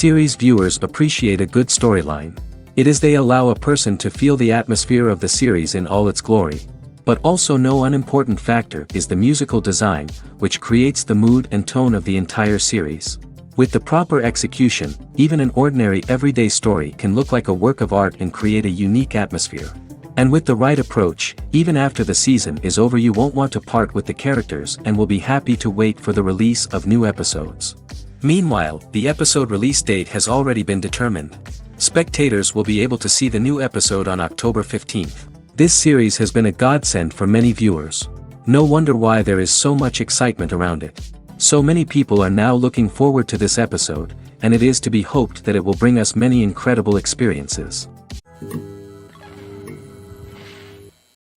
Series viewers appreciate a good storyline. It is they allow a person to feel the atmosphere of the series in all its glory. But also no unimportant factor is the musical design, which creates the mood and tone of the entire series. With the proper execution, even an ordinary everyday story can look like a work of art and create a unique atmosphere. And with the right approach, even after the season is over you won't want to part with the characters and will be happy to wait for the release of new episodes. Meanwhile, the episode release date has already been determined. Spectators will be able to see the new episode on October 15th. This series has been a godsend for many viewers. No wonder why there is so much excitement around it. So many people are now looking forward to this episode, and it is to be hoped that it will bring us many incredible experiences.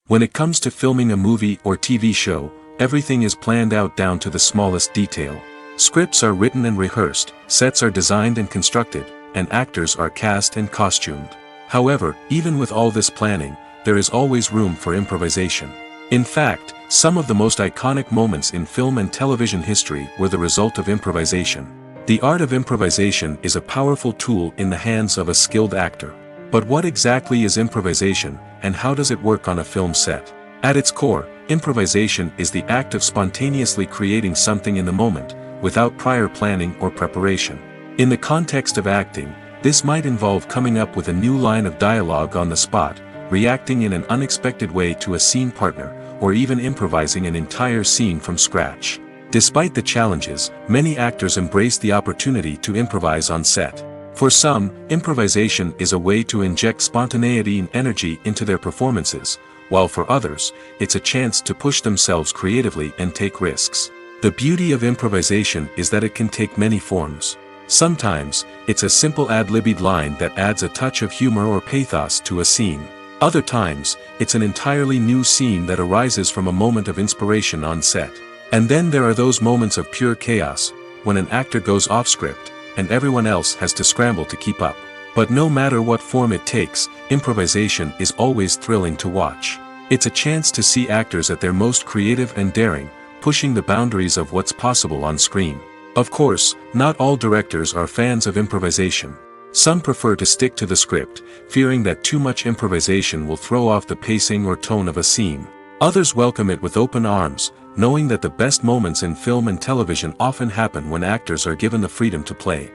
When it comes to filming a movie or TV show, everything is planned out down to the smallest detail. Scripts are written and rehearsed, sets are designed and constructed, and actors are cast and costumed. However, even with all this planning, there is always room for improvisation. In fact, some of the most iconic moments in film and television history were the result of improvisation. The art of improvisation is a powerful tool in the hands of a skilled actor. But what exactly is improvisation, and how does it work on a film set? At its core, improvisation is the act of spontaneously creating something in the moment, without prior planning or preparation. In the context of acting, this might involve coming up with a new line of dialogue on the spot, reacting in an unexpected way to a scene partner, or even improvising an entire scene from scratch. Despite the challenges, many actors embrace the opportunity to improvise on set. For some, improvisation is a way to inject spontaneity and energy into their performances, while for others, it's a chance to push themselves creatively and take risks. The beauty of improvisation is that it can take many forms. Sometimes, it's a simple ad-libbed line that adds a touch of humor or pathos to a scene. Other times, it's an entirely new scene that arises from a moment of inspiration on set. And then there are those moments of pure chaos, when an actor goes off script, and everyone else has to scramble to keep up. But no matter what form it takes, improvisation is always thrilling to watch. It's a chance to see actors at their most creative and daring, pushing the boundaries of what's possible on screen. Of course, not all directors are fans of improvisation. Some prefer to stick to the script, fearing that too much improvisation will throw off the pacing or tone of a scene. Others welcome it with open arms, knowing that the best moments in film and television often happen when actors are given the freedom to play.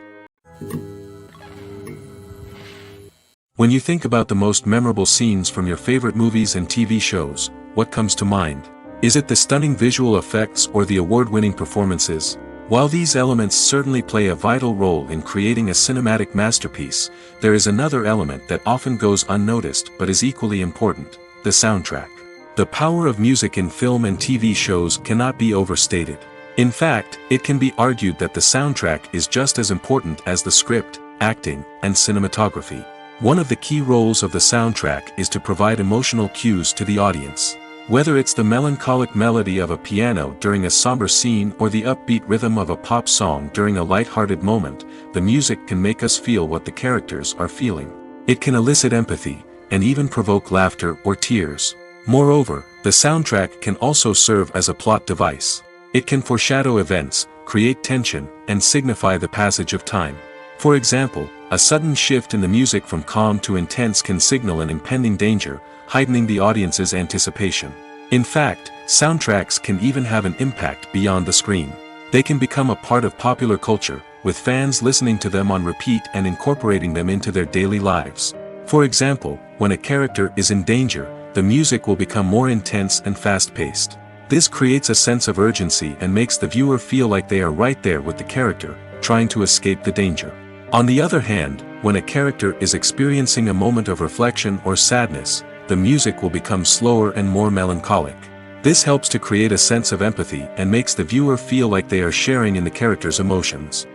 When you think about the most memorable scenes from your favorite movies and TV shows, what comes to mind? Is it the stunning visual effects or the award-winning performances? While these elements certainly play a vital role in creating a cinematic masterpiece, there is another element that often goes unnoticed but is equally important: the soundtrack. The power of music in film and TV shows cannot be overstated. In fact, it can be argued that the soundtrack is just as important as the script, acting, and cinematography. One of the key roles of the soundtrack is to provide emotional cues to the audience. Whether it's the melancholic melody of a piano during a somber scene or the upbeat rhythm of a pop song during a light-hearted moment, the music can make us feel what the characters are feeling. It can elicit empathy, and even provoke laughter or tears. Moreover, the soundtrack can also serve as a plot device. It can foreshadow events, create tension, and signify the passage of time. For example, a sudden shift in the music from calm to intense can signal an impending danger, heightening the audience's anticipation. In fact, soundtracks can even have an impact beyond the screen. They can become a part of popular culture, with fans listening to them on repeat and incorporating them into their daily lives. For example, when a character is in danger, the music will become more intense and fast-paced. This creates a sense of urgency and makes the viewer feel like they are right there with the character, trying to escape the danger. On the other hand, when a character is experiencing a moment of reflection or sadness, the music will become slower and more melancholic. This helps to create a sense of empathy and makes the viewer feel like they are sharing in the character's emotions.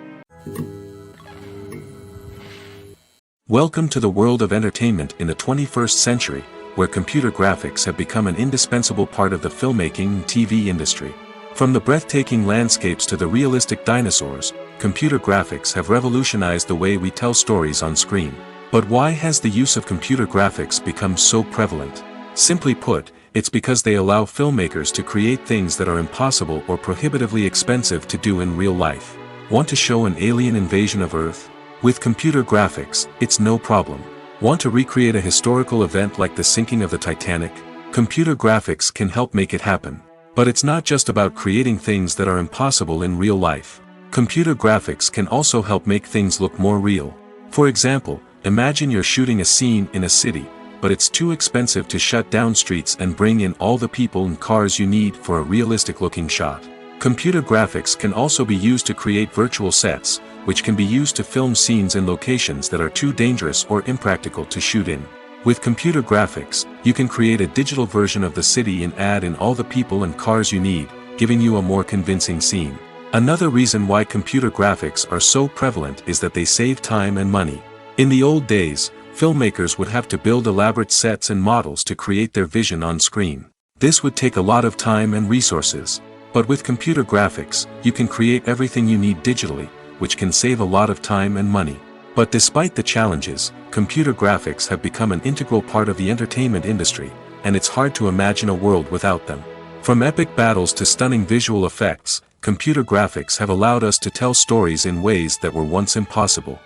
Welcome to the world of entertainment in the 21st century, where computer graphics have become an indispensable part of the filmmaking and TV industry. From the breathtaking landscapes to the realistic dinosaurs, computer graphics have revolutionized the way we tell stories on screen. But why has the use of computer graphics become so prevalent? Simply put, it's because they allow filmmakers to create things that are impossible or prohibitively expensive to do in real life. Want to show an alien invasion of Earth? With computer graphics, it's no problem. Want to recreate a historical event like the sinking of the Titanic? Computer graphics can help make it happen. But it's not just about creating things that are impossible in real life. Computer graphics can also help make things look more real. For example, imagine you're shooting a scene in a city, but it's too expensive to shut down streets and bring in all the people and cars you need for a realistic-looking shot. Computer graphics can also be used to create virtual sets, which can be used to film scenes in locations that are too dangerous or impractical to shoot in. With computer graphics, you can create a digital version of the city and add in all the people and cars you need, giving you a more convincing scene. Another reason why computer graphics are so prevalent is that they save time and money. In the old days, filmmakers would have to build elaborate sets and models to create their vision on screen. This would take a lot of time and resources. But with computer graphics, you can create everything you need digitally, which can save a lot of time and money. But despite the challenges, computer graphics have become an integral part of the entertainment industry, and it's hard to imagine a world without them. From epic battles to stunning visual effects, computer graphics have allowed us to tell stories in ways that were once impossible.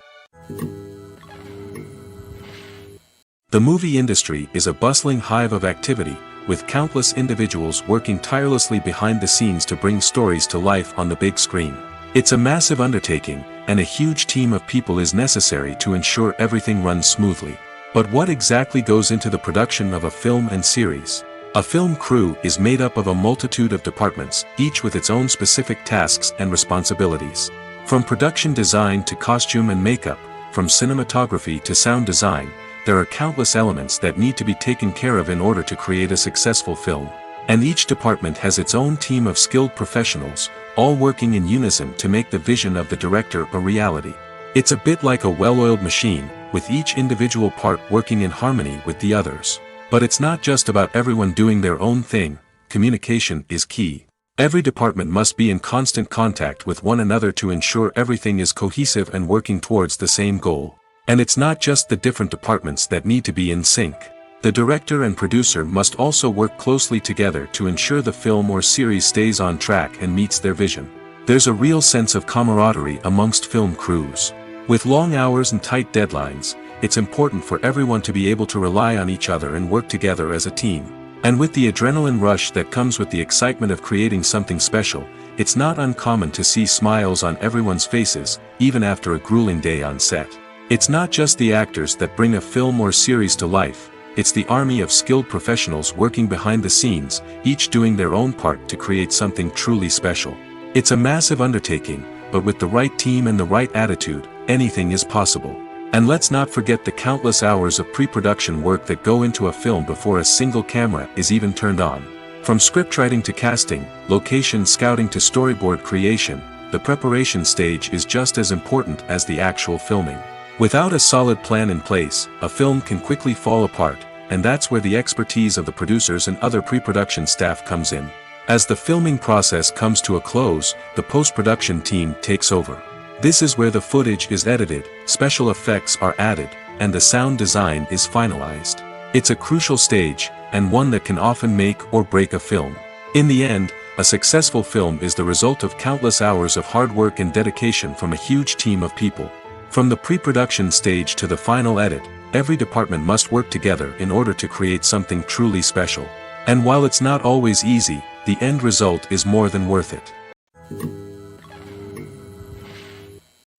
The movie industry is a bustling hive of activity, with countless individuals working tirelessly behind the scenes to bring stories to life on the big screen. It's a massive undertaking, and a huge team of people is necessary to ensure everything runs smoothly. But what exactly goes into the production of a film and series? A film crew is made up of a multitude of departments, each with its own specific tasks and responsibilities. From production design to costume and makeup, from cinematography to sound design, there are countless elements that need to be taken care of in order to create a successful film. And each department has its own team of skilled professionals, all working in unison to make the vision of the director a reality. It's a bit like a well-oiled machine, with each individual part working in harmony with the others. But it's not just about everyone doing their own thing. Communication is key. Every department must be in constant contact with one another to ensure everything is cohesive and working towards the same goal. And it's not just the different departments that need to be in sync. The director and producer must also work closely together to ensure the film or series stays on track and meets their vision. There's a real sense of camaraderie amongst film crews. With long hours and tight deadlines, it's important for everyone to be able to rely on each other and work together as a team. And with the adrenaline rush that comes with the excitement of creating something special, it's not uncommon to see smiles on everyone's faces, even after a grueling day on set. It's not just the actors that bring a film or series to life, it's the army of skilled professionals working behind the scenes, each doing their own part to create something truly special. It's a massive undertaking, but with the right team and the right attitude, anything is possible. And let's not forget the countless hours of pre-production work that go into a film before a single camera is even turned on. From scriptwriting to casting, location scouting to storyboard creation, the preparation stage is just as important as the actual filming. Without a solid plan in place, a film can quickly fall apart, and that's where the expertise of the producers and other pre-production staff comes in. As the filming process comes to a close, the post-production team takes over. This is where the footage is edited, special effects are added, and the sound design is finalized. It's a crucial stage, and one that can often make or break a film. In the end, a successful film is the result of countless hours of hard work and dedication from a huge team of people. From the pre-production stage to the final edit, every department must work together in order to create something truly special. And while it's not always easy, the end result is more than worth it.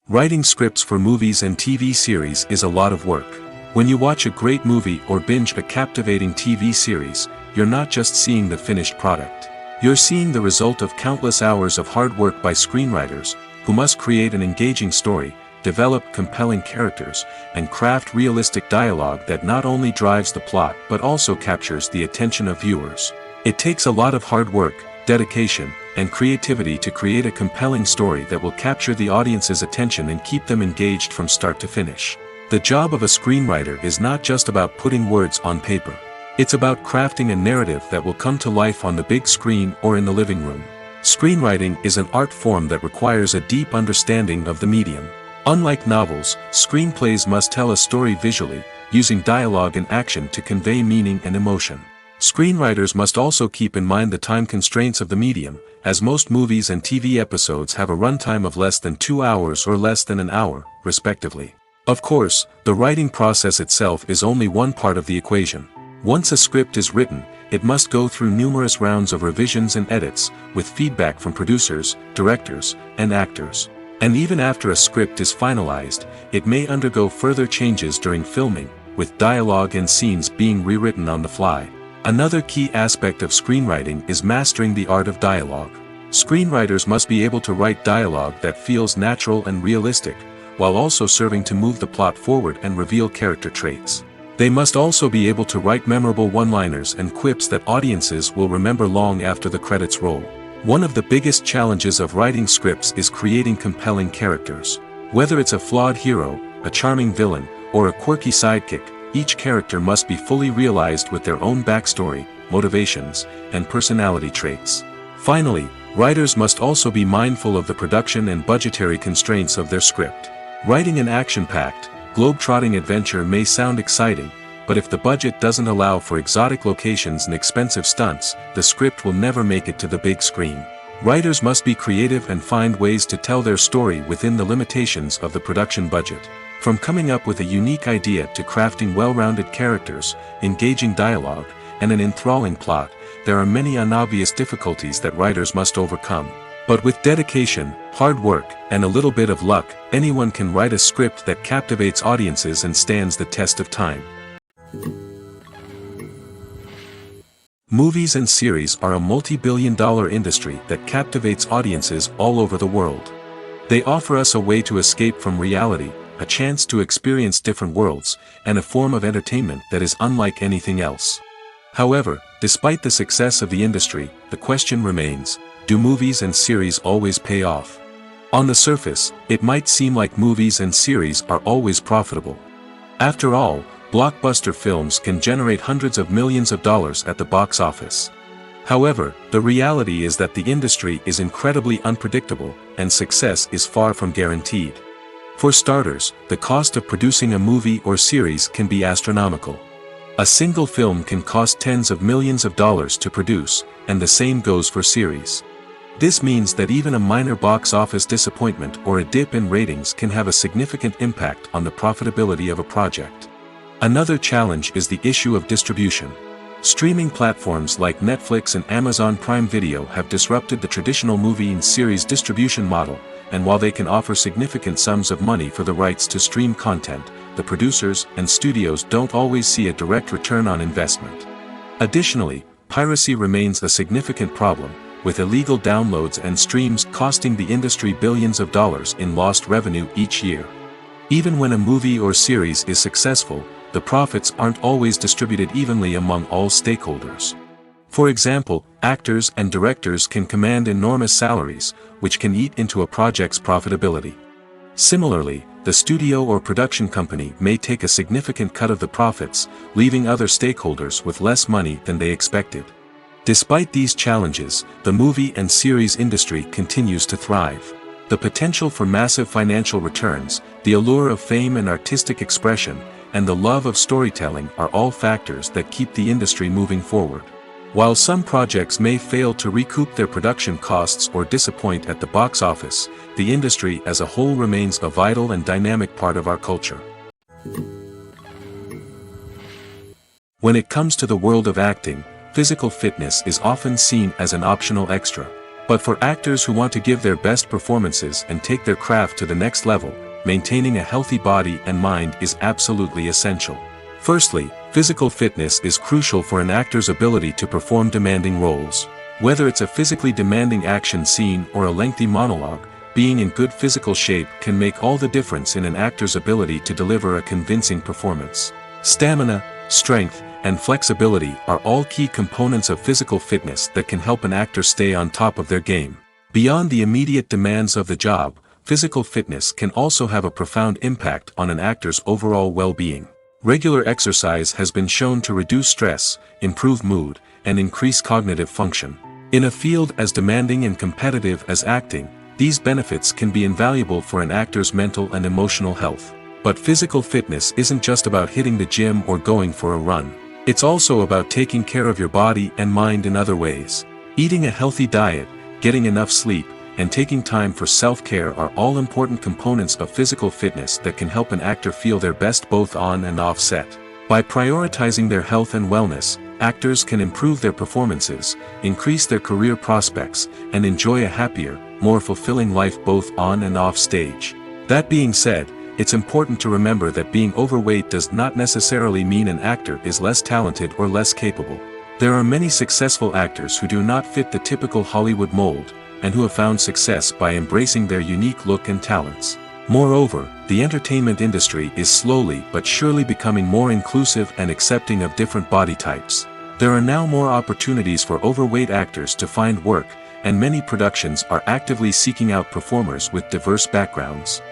Writing scripts for movies and TV series is a lot of work. When you watch a great movie or binge a captivating TV series, you're not just seeing the finished product. You're seeing the result of countless hours of hard work by screenwriters, who must create an engaging story, develop compelling characters, and craft realistic dialogue that not only drives the plot but also captures the attention of viewers. It takes a lot of hard work, dedication, and creativity to create a compelling story that will capture the audience's attention and keep them engaged from start to finish. The job of a screenwriter is not just about putting words on paper. It's about crafting a narrative that will come to life on the big screen or in the living room. Screenwriting is an art form that requires a deep understanding of the medium. Unlike novels, screenplays must tell a story visually, using dialogue and action to convey meaning and emotion. Screenwriters must also keep in mind the time constraints of the medium, as most movies and TV episodes have a runtime of less than 2 hours or less than an hour, respectively. Of course, the writing process itself is only one part of the equation. Once a script is written, it must go through numerous rounds of revisions and edits, with feedback from producers, directors, and actors. And even after a script is finalized, it may undergo further changes during filming, with dialogue and scenes being rewritten on the fly. Another key aspect of screenwriting is mastering the art of dialogue. Screenwriters must be able to write dialogue that feels natural and realistic, while also serving to move the plot forward and reveal character traits. They must also be able to write memorable one-liners and quips that audiences will remember long after the credits roll. One of the biggest challenges of writing scripts is creating compelling characters. Whether it's a flawed hero, a charming villain, or a quirky sidekick, each character must be fully realized with their own backstory, motivations, and personality traits. Finally, writers must also be mindful of the production and budgetary constraints of their script. Writing an action-packed, globe-trotting adventure may sound exciting, but if the budget doesn't allow for exotic locations and expensive stunts, the script will never make it to the big screen. Writers must be creative and find ways to tell their story within the limitations of the production budget. From coming up with a unique idea to crafting well-rounded characters, engaging dialogue, and an enthralling plot, there are many unobvious difficulties that writers must overcome. But with dedication, hard work, and a little bit of luck, anyone can write a script that captivates audiences and stands the test of time. Movies and series are a multi-billion-dollar industry that captivates audiences all over the world. They offer us a way to escape from reality, a chance to experience different worlds, and a form of entertainment that is unlike anything else. However, despite the success of the industry, the question remains, do movies and series always pay off? On the surface, it might seem like movies and series are always profitable. After all, blockbuster films can generate hundreds of millions of dollars at the box office. However, the reality is that the industry is incredibly unpredictable, and success is far from guaranteed. For starters, the cost of producing a movie or series can be astronomical. A single film can cost tens of millions of dollars to produce, and the same goes for series. This means that even a minor box office disappointment or a dip in ratings can have a significant impact on the profitability of a project. Another challenge is the issue of distribution. Streaming platforms like Netflix and Amazon Prime Video have disrupted the traditional movie and series distribution model, and while they can offer significant sums of money for the rights to stream content, the producers and studios don't always see a direct return on investment. Additionally, piracy remains a significant problem, with illegal downloads and streams costing the industry billions of dollars in lost revenue each year. Even when a movie or series is successful, the profits aren't always distributed evenly among all stakeholders. For example, actors and directors can command enormous salaries, which can eat into a project's profitability. Similarly, the studio or production company may take a significant cut of the profits, leaving other stakeholders with less money than they expected. Despite these challenges, the movie and series industry continues to thrive. The potential for massive financial returns, the allure of fame and artistic expression, and the love of storytelling are all factors that keep the industry moving forward. While some projects may fail to recoup their production costs or disappoint at the box office, the industry as a whole remains a vital and dynamic part of our culture. When it comes to the world of acting, physical fitness is often seen as an optional extra. But for actors who want to give their best performances and take their craft to the next level, maintaining a healthy body and mind is absolutely essential. Firstly, physical fitness is crucial for an actor's ability to perform demanding roles. Whether it's a physically demanding action scene or a lengthy monologue, being in good physical shape can make all the difference in an actor's ability to deliver a convincing performance. Stamina, strength, and flexibility are all key components of physical fitness that can help an actor stay on top of their game. Beyond the immediate demands of the job, physical fitness can also have a profound impact on an actor's overall well-being. Regular exercise has been shown to reduce stress, improve mood, and increase cognitive function. In a field as demanding and competitive as acting, these benefits can be invaluable for an actor's mental and emotional health. But physical fitness isn't just about hitting the gym or going for a run. It's also about taking care of your body and mind in other ways. Eating a healthy diet, getting enough sleep, and taking time for self-care are all important components of physical fitness that can help an actor feel their best both on and off set. By prioritizing their health and wellness, actors can improve their performances, increase their career prospects, and enjoy a happier, more fulfilling life both on and off stage. That being said, it's important to remember that being overweight does not necessarily mean an actor is less talented or less capable. There are many successful actors who do not fit the typical Hollywood mold, and who have found success by embracing their unique look and talents. Moreover, the entertainment industry is slowly but surely becoming more inclusive and accepting of different body types. There are now more opportunities for overweight actors to find work, and many productions are actively seeking out performers with diverse backgrounds.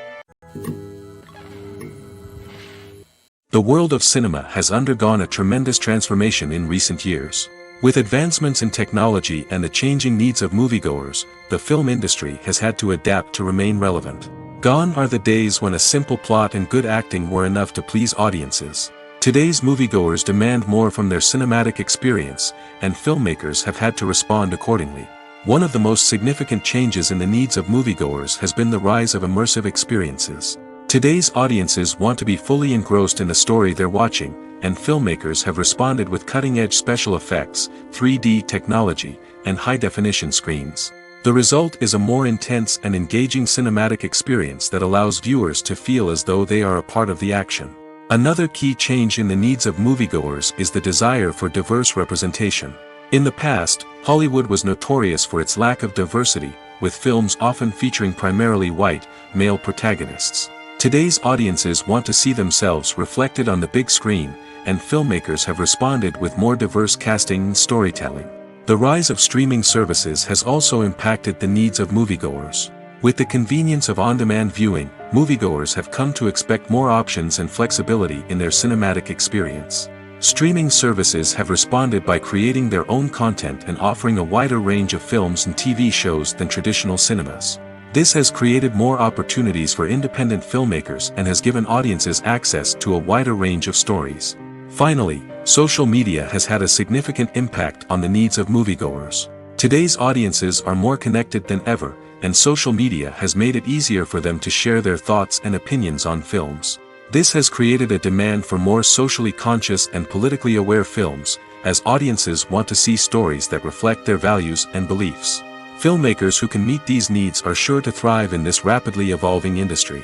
The world of cinema has undergone a tremendous transformation in recent years. With advancements in technology and the changing needs of moviegoers, the film industry has had to adapt to remain relevant. Gone are the days when a simple plot and good acting were enough to please audiences. Today's moviegoers demand more from their cinematic experience, and filmmakers have had to respond accordingly. One of the most significant changes in the needs of moviegoers has been the rise of immersive experiences. Today's audiences want to be fully engrossed in the story they're watching, and filmmakers have responded with cutting-edge special effects, 3D technology, and high-definition screens. The result is a more intense and engaging cinematic experience that allows viewers to feel as though they are a part of the action. Another key change in the needs of moviegoers is the desire for diverse representation. In the past, Hollywood was notorious for its lack of diversity, with films often featuring primarily white, male protagonists. Today's audiences want to see themselves reflected on the big screen, and filmmakers have responded with more diverse casting and storytelling. The rise of streaming services has also impacted the needs of moviegoers. With the convenience of on-demand viewing, moviegoers have come to expect more options and flexibility in their cinematic experience. Streaming services have responded by creating their own content and offering a wider range of films and TV shows than traditional cinemas. This has created more opportunities for independent filmmakers and has given audiences access to a wider range of stories. Finally, social media has had a significant impact on the needs of moviegoers. Today's audiences are more connected than ever, and social media has made it easier for them to share their thoughts and opinions on films. This has created a demand for more socially conscious and politically aware films, as audiences want to see stories that reflect their values and beliefs. Filmmakers who can meet these needs are sure to thrive in this rapidly evolving industry.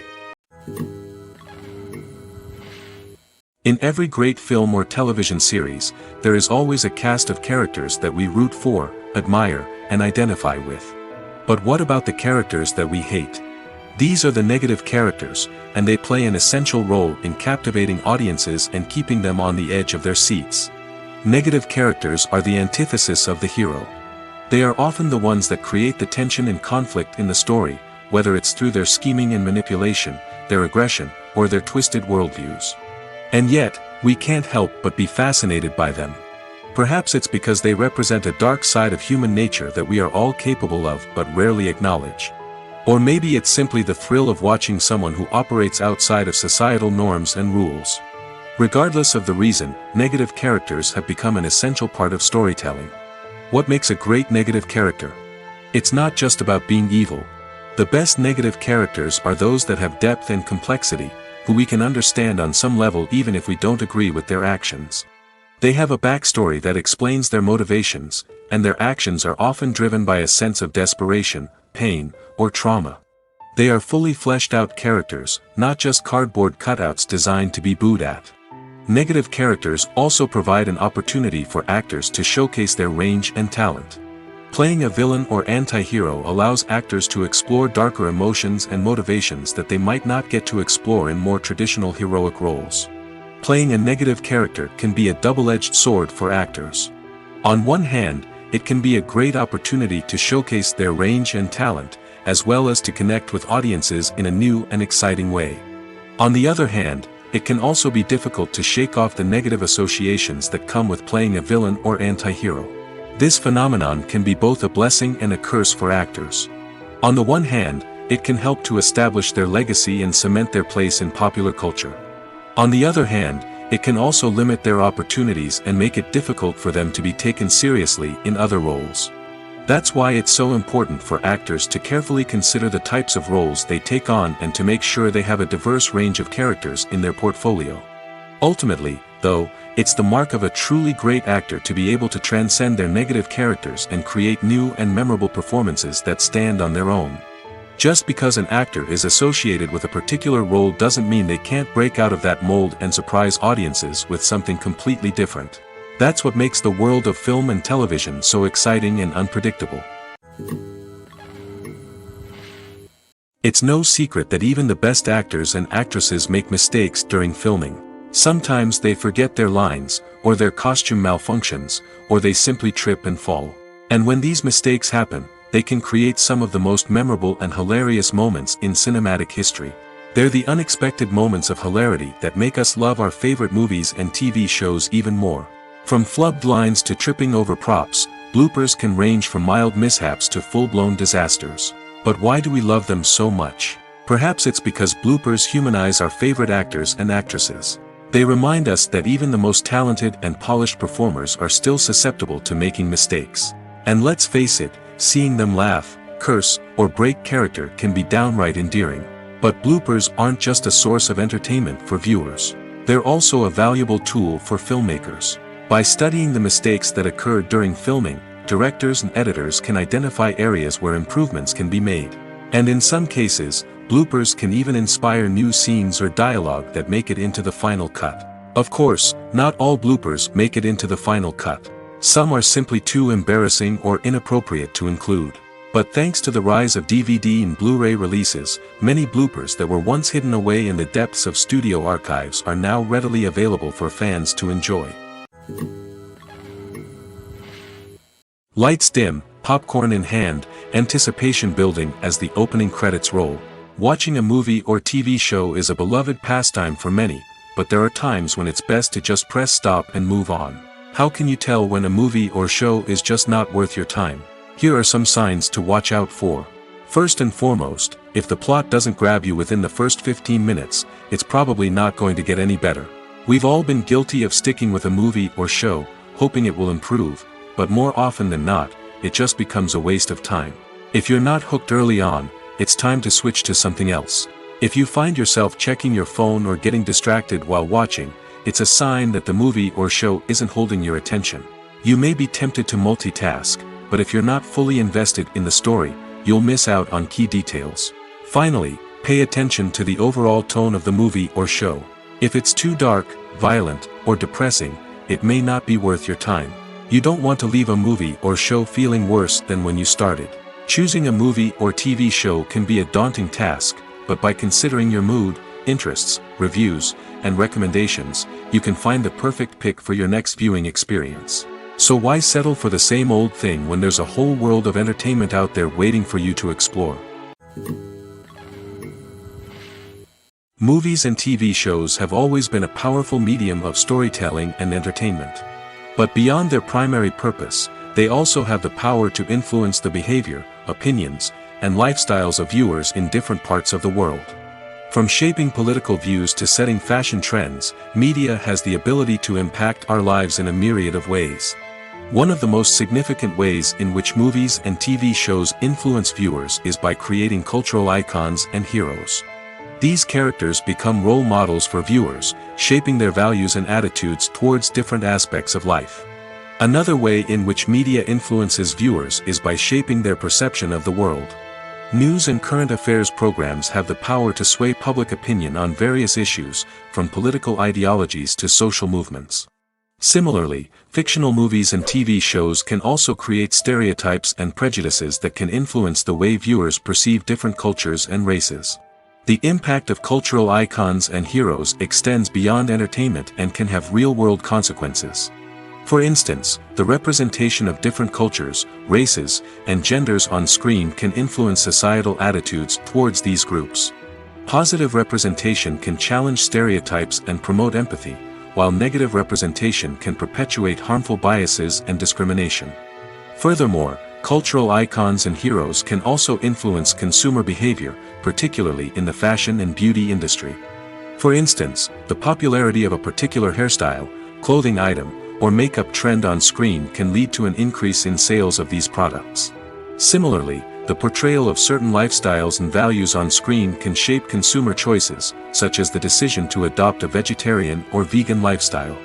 In every great film or television series, there is always a cast of characters that we root for, admire, and identify with. But what about the characters that we hate? These are the negative characters, and they play an essential role in captivating audiences and keeping them on the edge of their seats. Negative characters are the antithesis of the hero. They are often the ones that create the tension and conflict in the story, whether it's through their scheming and manipulation, their aggression, or their twisted worldviews. And yet, we can't help but be fascinated by them. Perhaps it's because they represent a dark side of human nature that we are all capable of but rarely acknowledge. Or maybe it's simply the thrill of watching someone who operates outside of societal norms and rules. Regardless of the reason, negative characters have become an essential part of storytelling. What makes a great negative character? It's not just about being evil. The best negative characters are those that have depth and complexity, who we can understand on some level even if we don't agree with their actions. They have a backstory that explains their motivations, and their actions are often driven by a sense of desperation, pain, or trauma. They are fully fleshed out characters, not just cardboard cutouts designed to be booed at. Negative characters also provide an opportunity for actors to showcase their range and talent. Playing a villain or anti-hero allows actors to explore darker emotions and motivations that they might not get to explore in more traditional heroic roles. Playing a negative character can be a double-edged sword for actors. On one hand, it can be a great opportunity to showcase their range and talent, as well as to connect with audiences in a new and exciting way. On the other hand, it can also be difficult to shake off the negative associations that come with playing a villain or anti-hero. This phenomenon can be both a blessing and a curse for actors. On the one hand, it can help to establish their legacy and cement their place in popular culture. On the other hand, it can also limit their opportunities and make it difficult for them to be taken seriously in other roles. That's why it's so important for actors to carefully consider the types of roles they take on and to make sure they have a diverse range of characters in their portfolio. Ultimately, though, it's the mark of a truly great actor to be able to transcend their negative characters and create new and memorable performances that stand on their own. Just because an actor is associated with a particular role doesn't mean they can't break out of that mold and surprise audiences with something completely different. That's what makes the world of film and television so exciting and unpredictable. It's no secret that even the best actors and actresses make mistakes during filming. Sometimes they forget their lines, or their costume malfunctions, or they simply trip and fall. And when these mistakes happen, they can create some of the most memorable and hilarious moments in cinematic history. They're the unexpected moments of hilarity that make us love our favorite movies and TV shows even more. From flubbed lines to tripping over props, bloopers can range from mild mishaps to full-blown disasters. But why do we love them so much? Perhaps it's because bloopers humanize our favorite actors and actresses. They remind us that even the most talented and polished performers are still susceptible to making mistakes. And let's face it, seeing them laugh, curse, or break character can be downright endearing. But bloopers aren't just a source of entertainment for viewers. They're also a valuable tool for filmmakers. By studying the mistakes that occur during filming, directors and editors can identify areas where improvements can be made. And in some cases, bloopers can even inspire new scenes or dialogue that make it into the final cut. Of course, not all bloopers make it into the final cut. Some are simply too embarrassing or inappropriate to include. But thanks to the rise of DVD and Blu-ray releases, many bloopers that were once hidden away in the depths of studio archives are now readily available for fans to enjoy. Lights dim, popcorn in hand, anticipation building as the opening credits roll. Watching a movie or TV show is a beloved pastime for many, but there are times when it's best to just press stop and move on. How can you tell when a movie or show is just not worth your time? Here are some signs to watch out for. First and foremost, if the plot doesn't grab you within the first 15 minutes, it's probably not going to get any better. We've all been guilty of sticking with a movie or show, hoping it will improve, but more often than not, it just becomes a waste of time. If you're not hooked early on, it's time to switch to something else. If you find yourself checking your phone or getting distracted while watching, it's a sign that the movie or show isn't holding your attention. You may be tempted to multitask, but if you're not fully invested in the story, you'll miss out on key details. Finally, pay attention to the overall tone of the movie or show. If it's too dark, violent, or depressing, it may not be worth your time. You don't want to leave a movie or show feeling worse than when you started. Choosing a movie or TV show can be a daunting task, but by considering your mood, interests, reviews, and recommendations, you can find the perfect pick for your next viewing experience. So why settle for the same old thing when there's a whole world of entertainment out there waiting for you to explore? Movies and TV shows have always been a powerful medium of storytelling and entertainment. But beyond their primary purpose, they also have the power to influence the behavior, opinions, and lifestyles of viewers in different parts of the world. From shaping political views to setting fashion trends, media has the ability to impact our lives in a myriad of ways. One of the most significant ways in which movies and TV shows influence viewers is by creating cultural icons and heroes. These characters become role models for viewers, shaping their values and attitudes towards different aspects of life. Another way in which media influences viewers is by shaping their perception of the world. News and current affairs programs have the power to sway public opinion on various issues, from political ideologies to social movements. Similarly, fictional movies and TV shows can also create stereotypes and prejudices that can influence the way viewers perceive different cultures and races. The impact of cultural icons and heroes extends beyond entertainment and can have real-world consequences. For instance, the representation of different cultures, races, and genders on screen can influence societal attitudes towards these groups. Positive representation can challenge stereotypes and promote empathy, while negative representation can perpetuate harmful biases and discrimination. Furthermore, cultural icons and heroes can also influence consumer behavior, particularly in the fashion and beauty industry. For instance, the popularity of a particular hairstyle, clothing item, or makeup trend on screen can lead to an increase in sales of these products. Similarly, the portrayal of certain lifestyles and values on screen can shape consumer choices, such as the decision to adopt a vegetarian or vegan lifestyle.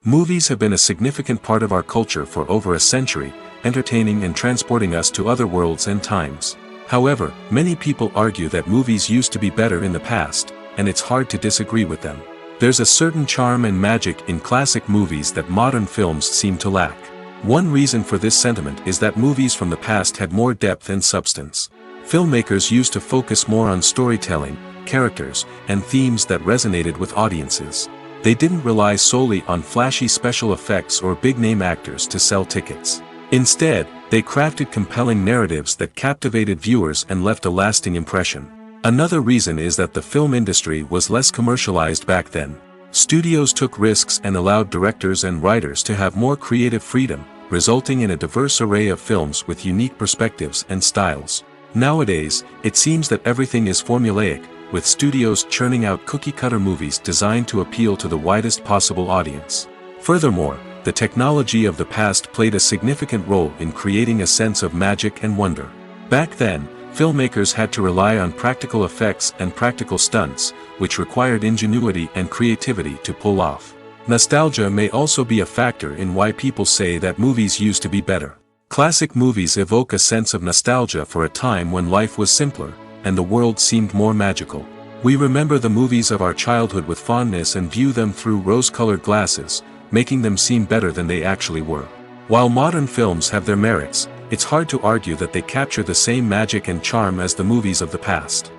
Movies have been a significant part of our culture for over a century, entertaining and transporting us to other worlds and times. However, many people argue that movies used to be better in the past, and it's hard to disagree with them. There's a certain charm and magic in classic movies that modern films seem to lack. One reason for this sentiment is that movies from the past had more depth and substance. Filmmakers used to focus more on storytelling, characters, and themes that resonated with audiences. They didn't rely solely on flashy special effects or big-name actors to sell tickets. Instead, they crafted compelling narratives that captivated viewers and left a lasting impression. Another reason is that the film industry was less commercialized back then. Studios took risks and allowed directors and writers to have more creative freedom, resulting in a diverse array of films with unique perspectives and styles. Nowadays, it seems that everything is formulaic, with studios churning out cookie-cutter movies designed to appeal to the widest possible audience. Furthermore, the technology of the past played a significant role in creating a sense of magic and wonder. Back then, filmmakers had to rely on practical effects and practical stunts, which required ingenuity and creativity to pull off. Nostalgia may also be a factor in why people say that movies used to be better. Classic movies evoke a sense of nostalgia for a time when life was simpler, and the world seemed more magical. We remember the movies of our childhood with fondness and view them through rose-colored glasses, making them seem better than they actually were. While modern films have their merits, it's hard to argue that they capture the same magic and charm as the movies of the past.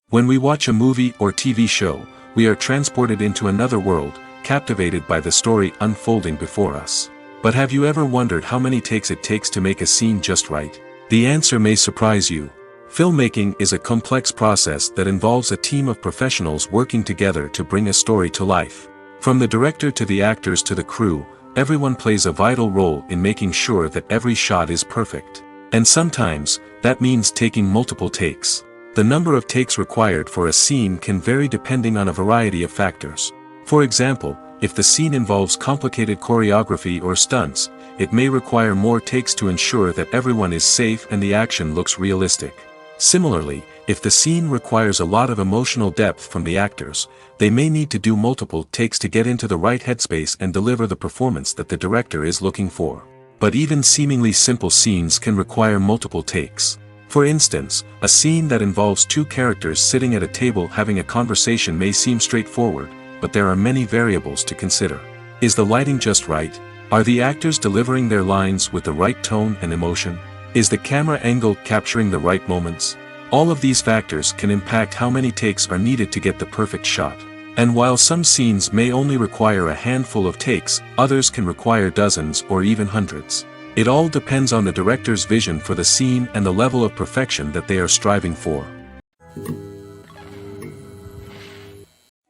When we watch a movie or TV show, we are transported into another world, captivated by the story unfolding before us. But have you ever wondered how many takes it takes to make a scene just right? The answer may surprise you. Filmmaking is a complex process that involves a team of professionals working together to bring a story to life. From the director to the actors to the crew, everyone plays a vital role in making sure that every shot is perfect. And sometimes, that means taking multiple takes. The number of takes required for a scene can vary depending on a variety of factors. For example, if the scene involves complicated choreography or stunts, it may require more takes to ensure that everyone is safe and the action looks realistic. Similarly, if the scene requires a lot of emotional depth from the actors, they may need to do multiple takes to get into the right headspace and deliver the performance that the director is looking for. But even seemingly simple scenes can require multiple takes. For instance, a scene that involves two characters sitting at a table having a conversation may seem straightforward, but there are many variables to consider. Is the lighting just right? Are the actors delivering their lines with the right tone and emotion? Is the camera angle capturing the right moments? All of these factors can impact how many takes are needed to get the perfect shot. And while some scenes may only require a handful of takes, others can require dozens or even hundreds. It all depends on the director's vision for the scene and the level of perfection that they are striving for.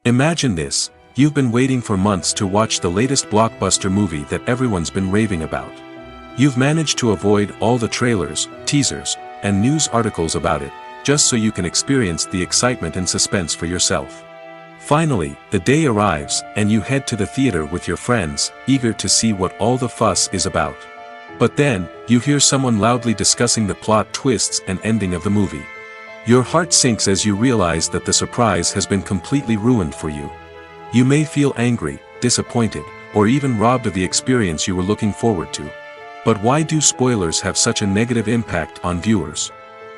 Imagine this: you've been waiting for months to watch the latest blockbuster movie that everyone's been raving about. You've managed to avoid all the trailers, teasers, and news articles about it, just so you can experience the excitement and suspense for yourself. Finally, the day arrives, and you head to the theater with your friends, eager to see what all the fuss is about. But then, you hear someone loudly discussing the plot twists and ending of the movie. Your heart sinks as you realize that the surprise has been completely ruined for you. You may feel angry, disappointed, or even robbed of the experience you were looking forward to. But why do spoilers have such a negative impact on viewers?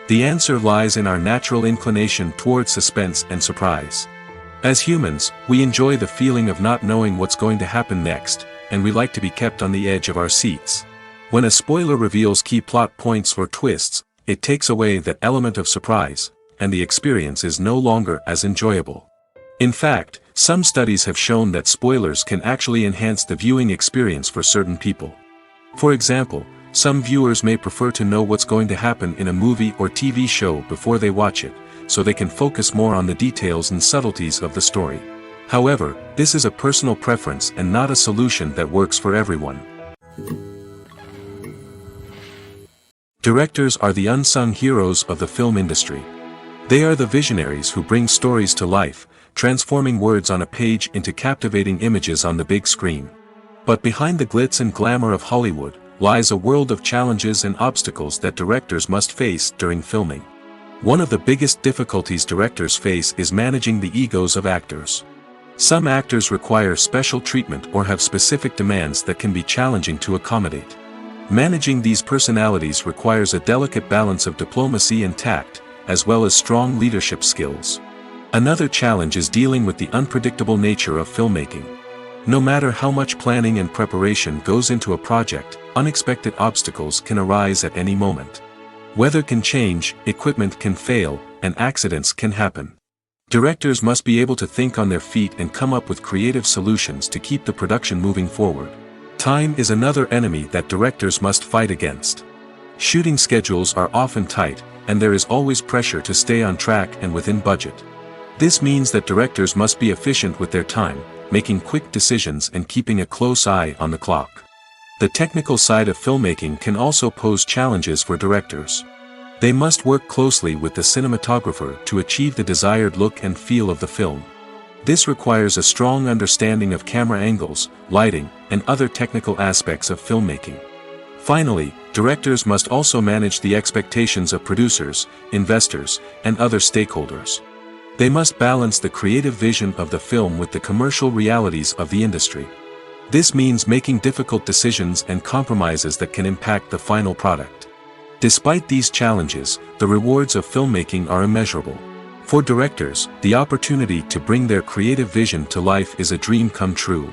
The answer lies in our natural inclination towards suspense and surprise. As humans, we enjoy the feeling of not knowing what's going to happen next, and we like to be kept on the edge of our seats. When a spoiler reveals key plot points or twists, it takes away that element of surprise, and the experience is no longer as enjoyable. In fact, some studies have shown that spoilers can actually enhance the viewing experience for certain people. For example, some viewers may prefer to know what's going to happen in a movie or TV show before they watch it, so they can focus more on the details and subtleties of the story. However, this is a personal preference and not a solution that works for everyone. Directors are the unsung heroes of the film industry. They are the visionaries who bring stories to life, transforming words on a page into captivating images on the big screen. But behind the glitz and glamour of Hollywood, lies a world of challenges and obstacles that directors must face during filming. One of the biggest difficulties directors face is managing the egos of actors. Some actors require special treatment or have specific demands that can be challenging to accommodate. Managing these personalities requires a delicate balance of diplomacy and tact, as well as strong leadership skills. Another challenge is dealing with the unpredictable nature of filmmaking. No matter how much planning and preparation goes into a project, unexpected obstacles can arise at any moment. Weather can change, equipment can fail, and accidents can happen. Directors must be able to think on their feet and come up with creative solutions to keep the production moving forward. Time is another enemy that directors must fight against. Shooting schedules are often tight, and there is always pressure to stay on track and within budget. This means that directors must be efficient with their time, making quick decisions and keeping a close eye on the clock. The technical side of filmmaking can also pose challenges for directors. They must work closely with the cinematographer to achieve the desired look and feel of the film. This requires a strong understanding of camera angles, lighting, and other technical aspects of filmmaking. Finally, directors must also manage the expectations of producers, investors, and other stakeholders. They must balance the creative vision of the film with the commercial realities of the industry. This means making difficult decisions and compromises that can impact the final product. Despite these challenges, the rewards of filmmaking are immeasurable. For directors, the opportunity to bring their creative vision to life is a dream come true.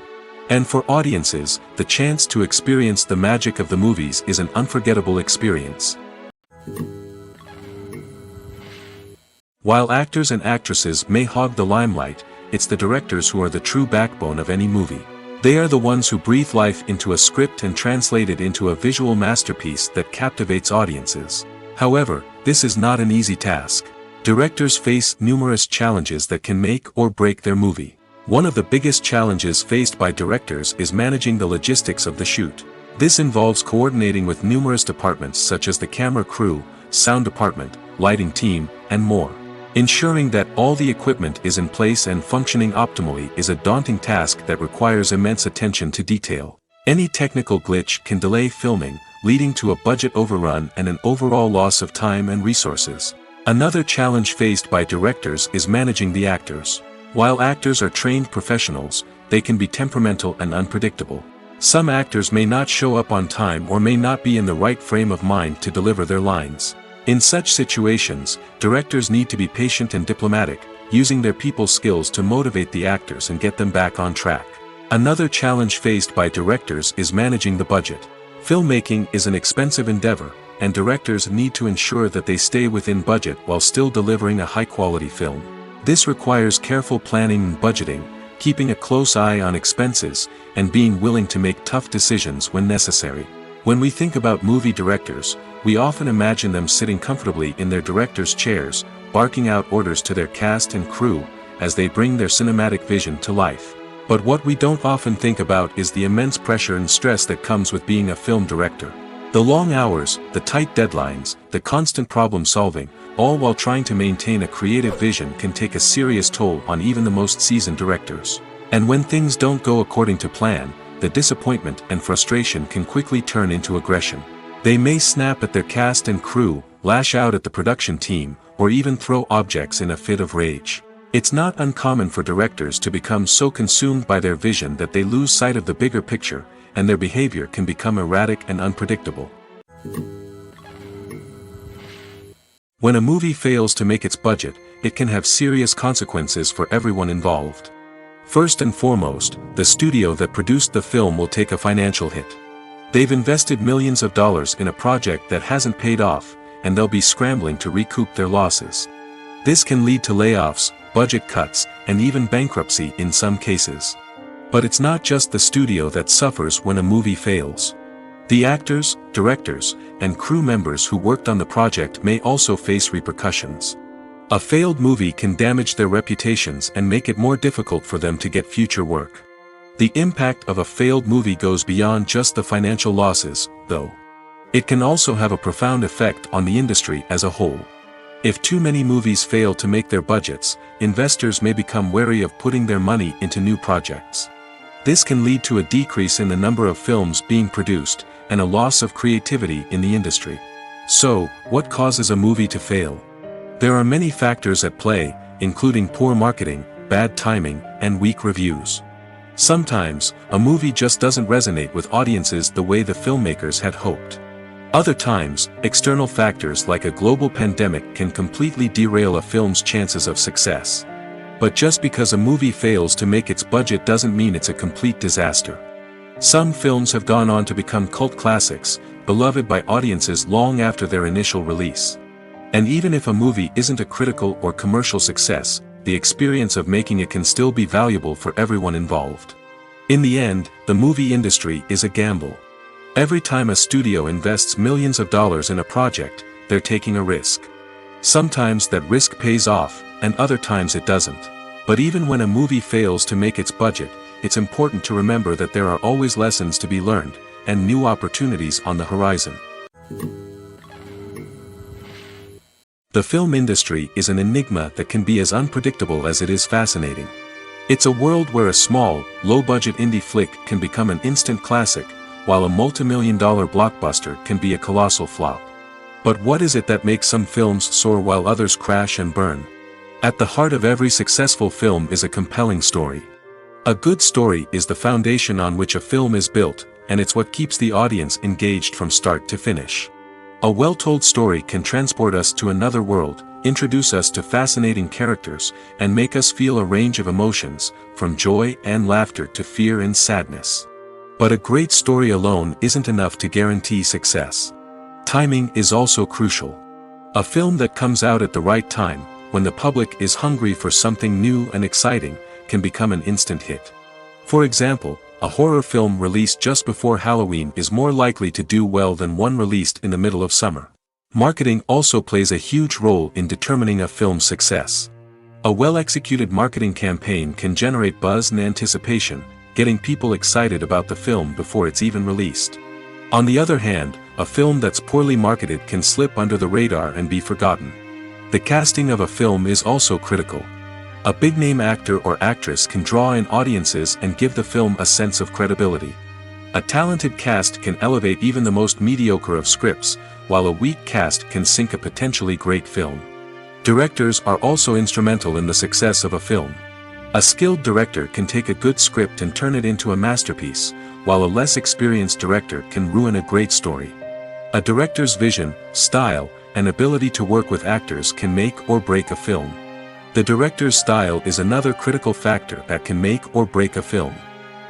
And for audiences, the chance to experience the magic of the movies is an unforgettable experience. While actors and actresses may hog the limelight, it's the directors who are the true backbone of any movie. They are the ones who breathe life into a script and translate it into a visual masterpiece that captivates audiences. However, this is not an easy task. Directors face numerous challenges that can make or break their movie. One of the biggest challenges faced by directors is managing the logistics of the shoot. This involves coordinating with numerous departments such as the camera crew, sound department, lighting team, and more. Ensuring that all the equipment is in place and functioning optimally is a daunting task that requires immense attention to detail. Any technical glitch can delay filming, leading to a budget overrun and an overall loss of time and resources. Another challenge faced by directors is managing the actors. While actors are trained professionals, they can be temperamental and unpredictable. Some actors may not show up on time or may not be in the right frame of mind to deliver their lines. In such situations, directors need to be patient and diplomatic, using their people skills to motivate the actors and get them back on track. Another challenge faced by directors is managing the budget. Filmmaking is an expensive endeavor, and directors need to ensure that they stay within budget while still delivering a high-quality film. This requires careful planning and budgeting, keeping a close eye on expenses, and being willing to make tough decisions when necessary. When we think about movie directors, we often imagine them sitting comfortably in their director's chairs, barking out orders to their cast and crew, as they bring their cinematic vision to life. But what we don't often think about is the immense pressure and stress that comes with being a film director. The long hours, the tight deadlines, the constant problem solving, all while trying to maintain a creative vision can take a serious toll on even the most seasoned directors. And when things don't go according to plan, the disappointment and frustration can quickly turn into aggression. They may snap at their cast and crew, lash out at the production team, or even throw objects in a fit of rage. It's not uncommon for directors to become so consumed by their vision that they lose sight of the bigger picture, and their behavior can become erratic and unpredictable. When a movie fails to make its budget, it can have serious consequences for everyone involved. First and foremost, the studio that produced the film will take a financial hit. They've invested millions of dollars in a project that hasn't paid off, and they'll be scrambling to recoup their losses. This can lead to layoffs, budget cuts, and even bankruptcy in some cases. But it's not just the studio that suffers when a movie fails. The actors, directors, and crew members who worked on the project may also face repercussions. A failed movie can damage their reputations and make it more difficult for them to get future work. The impact of a failed movie goes beyond just the financial losses, though. It can also have a profound effect on the industry as a whole. If too many movies fail to make their budgets, investors may become wary of putting their money into new projects. This can lead to a decrease in the number of films being produced, and a loss of creativity in the industry. So, what causes a movie to fail? There are many factors at play, including poor marketing, bad timing, and weak reviews. Sometimes, a movie just doesn't resonate with audiences the way the filmmakers had hoped. Other times, external factors like a global pandemic can completely derail a film's chances of success. But just because a movie fails to make its budget doesn't mean it's a complete disaster. Some films have gone on to become cult classics, beloved by audiences long after their initial release. And even if a movie isn't a critical or commercial success, the experience of making it can still be valuable for everyone involved. In the end, the movie industry is a gamble. Every time a studio invests millions of dollars in a project, they're taking a risk. Sometimes that risk pays off, and other times it doesn't. But even when a movie fails to make its budget, it's important to remember that there are always lessons to be learned, and new opportunities on the horizon. The film industry is an enigma that can be as unpredictable as it is fascinating. It's a world where a small, low-budget indie flick can become an instant classic, while a multi-million-dollar blockbuster can be a colossal flop. But what is it that makes some films soar while others crash and burn? At the heart of every successful film is a compelling story. A good story is the foundation on which a film is built, and it's what keeps the audience engaged from start to finish. A well-told story can transport us to another world, introduce us to fascinating characters, and make us feel a range of emotions, from joy and laughter to fear and sadness. But a great story alone isn't enough to guarantee success. Timing is also crucial. A film that comes out at the right time, when the public is hungry for something new and exciting, can become an instant hit. For example, a horror film released just before Halloween is more likely to do well than one released in the middle of summer. Marketing also plays a huge role in determining a film's success. A well-executed marketing campaign can generate buzz and anticipation, getting people excited about the film before it's even released. On the other hand, a film that's poorly marketed can slip under the radar and be forgotten. The casting of a film is also critical. A big-name actor or actress can draw in audiences and give the film a sense of credibility. A talented cast can elevate even the most mediocre of scripts, while a weak cast can sink a potentially great film. Directors are also instrumental in the success of a film. A skilled director can take a good script and turn it into a masterpiece, while a less experienced director can ruin a great story. A director's vision, style, and ability to work with actors can make or break a film. The director's style is another critical factor that can make or break a film.